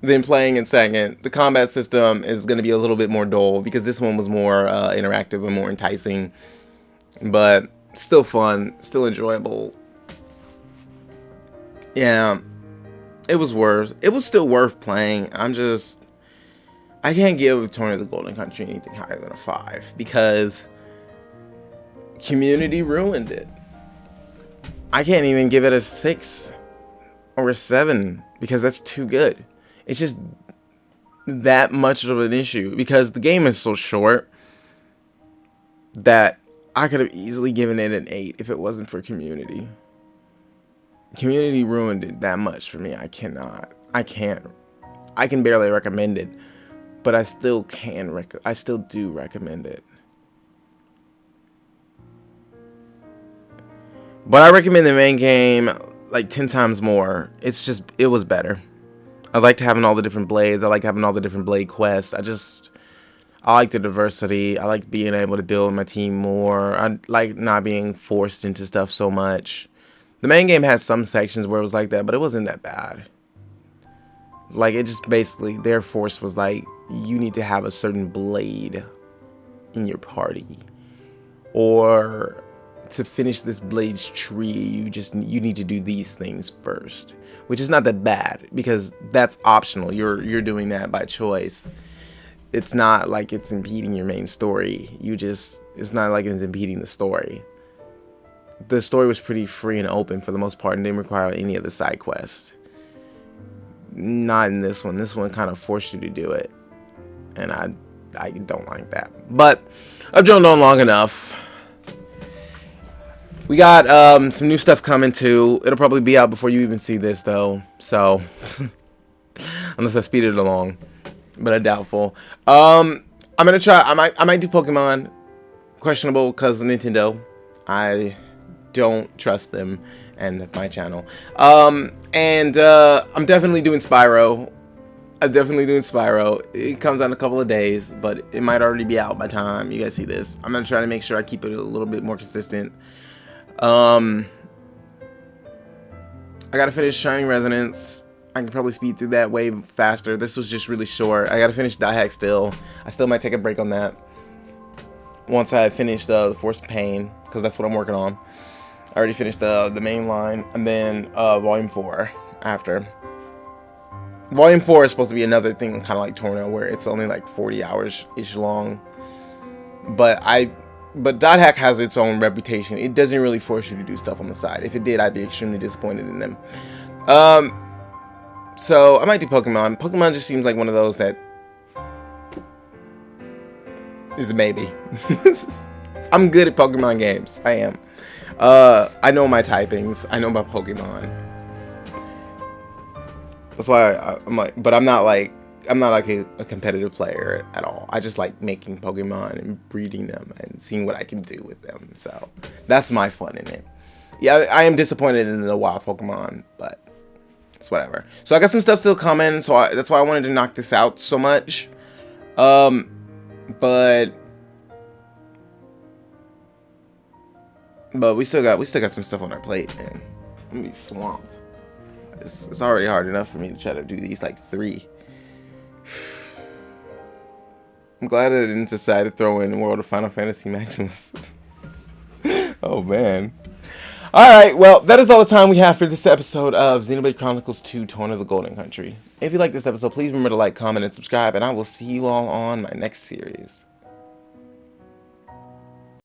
than playing it second. The combat system is going to be a little bit more dull because this one was more interactive and more enticing. But still fun, still enjoyable. Yeah, it was still worth playing. I can't give Torna of the Golden Country anything higher than a 5 because community ruined it. I can't even give it a 6 or a 7 because that's too good. It's just that much of an issue because the game is so short that I could have easily given it an 8 if it wasn't for community. Community ruined it that much for me. I can't. I can barely recommend it, but I still do recommend it. But I recommend the main game like 10 times more. It was better. I liked having all the different blades. I like having all the different blade quests. I like the diversity. I like being able to build my team more. I like not being forced into stuff so much. The main game has some sections where it was like that, but it wasn't that bad. Like, it just basically, their force was like, you need to have a certain blade in your party, or to finish this blade's tree, you need to do these things first, which is not that bad because that's optional. You're doing that by choice. It's not like it's impeding your main story. It's not like it's impeding the story. The story was pretty free and open for the most part and didn't require any of the side quests. Not in this one. This one kind of forced you to do it, and I don't like that. But I've droned on long enough. We got some new stuff coming too. It'll probably be out before you even see this though. So unless I speed it along, but I doubtful. I'm gonna try. I might do Pokemon. Questionable because Nintendo. I don't trust them and my channel. I'm definitely doing Spyro. It comes out in a couple of days, but it might already be out by the time you guys see this. I'm gonna try to make sure I keep it a little bit more consistent. I gotta finish Shining Resonance. I can probably speed through that way faster. This was just really short. I gotta finish Die Hack still. I still might take a break on that once I finish the Force of Pain, because that's what I'm working on. I already finished the main line, and then Volume 4 after. Volume 4 is supposed to be another thing kind of like Torna, where it's only like 40 hours-ish long. But Dot Hack has its own reputation. It doesn't really force you to do stuff on the side. If it did, I'd be extremely disappointed in them. So I might do Pokemon. Pokemon just seems like one of those that is a maybe. I'm good at Pokemon games. I am. I know my typings. I know my Pokemon. That's why I'm like, but I'm not like a competitive player at all. I just like making Pokemon and breeding them and seeing what I can do with them. So that's my fun in it. Yeah, I am disappointed in the wild Pokemon, but it's whatever. So I got some stuff still coming, so that's why I wanted to knock this out so much. But we still got some stuff on our plate, man. I'm gonna be swamped. It's already hard enough for me to try to do these like 3. I'm glad I didn't decide to throw in World of Final Fantasy Maximus. Oh man. Alright, well, that is all the time we have for this episode of Xenoblade Chronicles 2 Torna of the Golden Country. If you like this episode, please remember to like, comment, and subscribe, and I will see you all on my next series.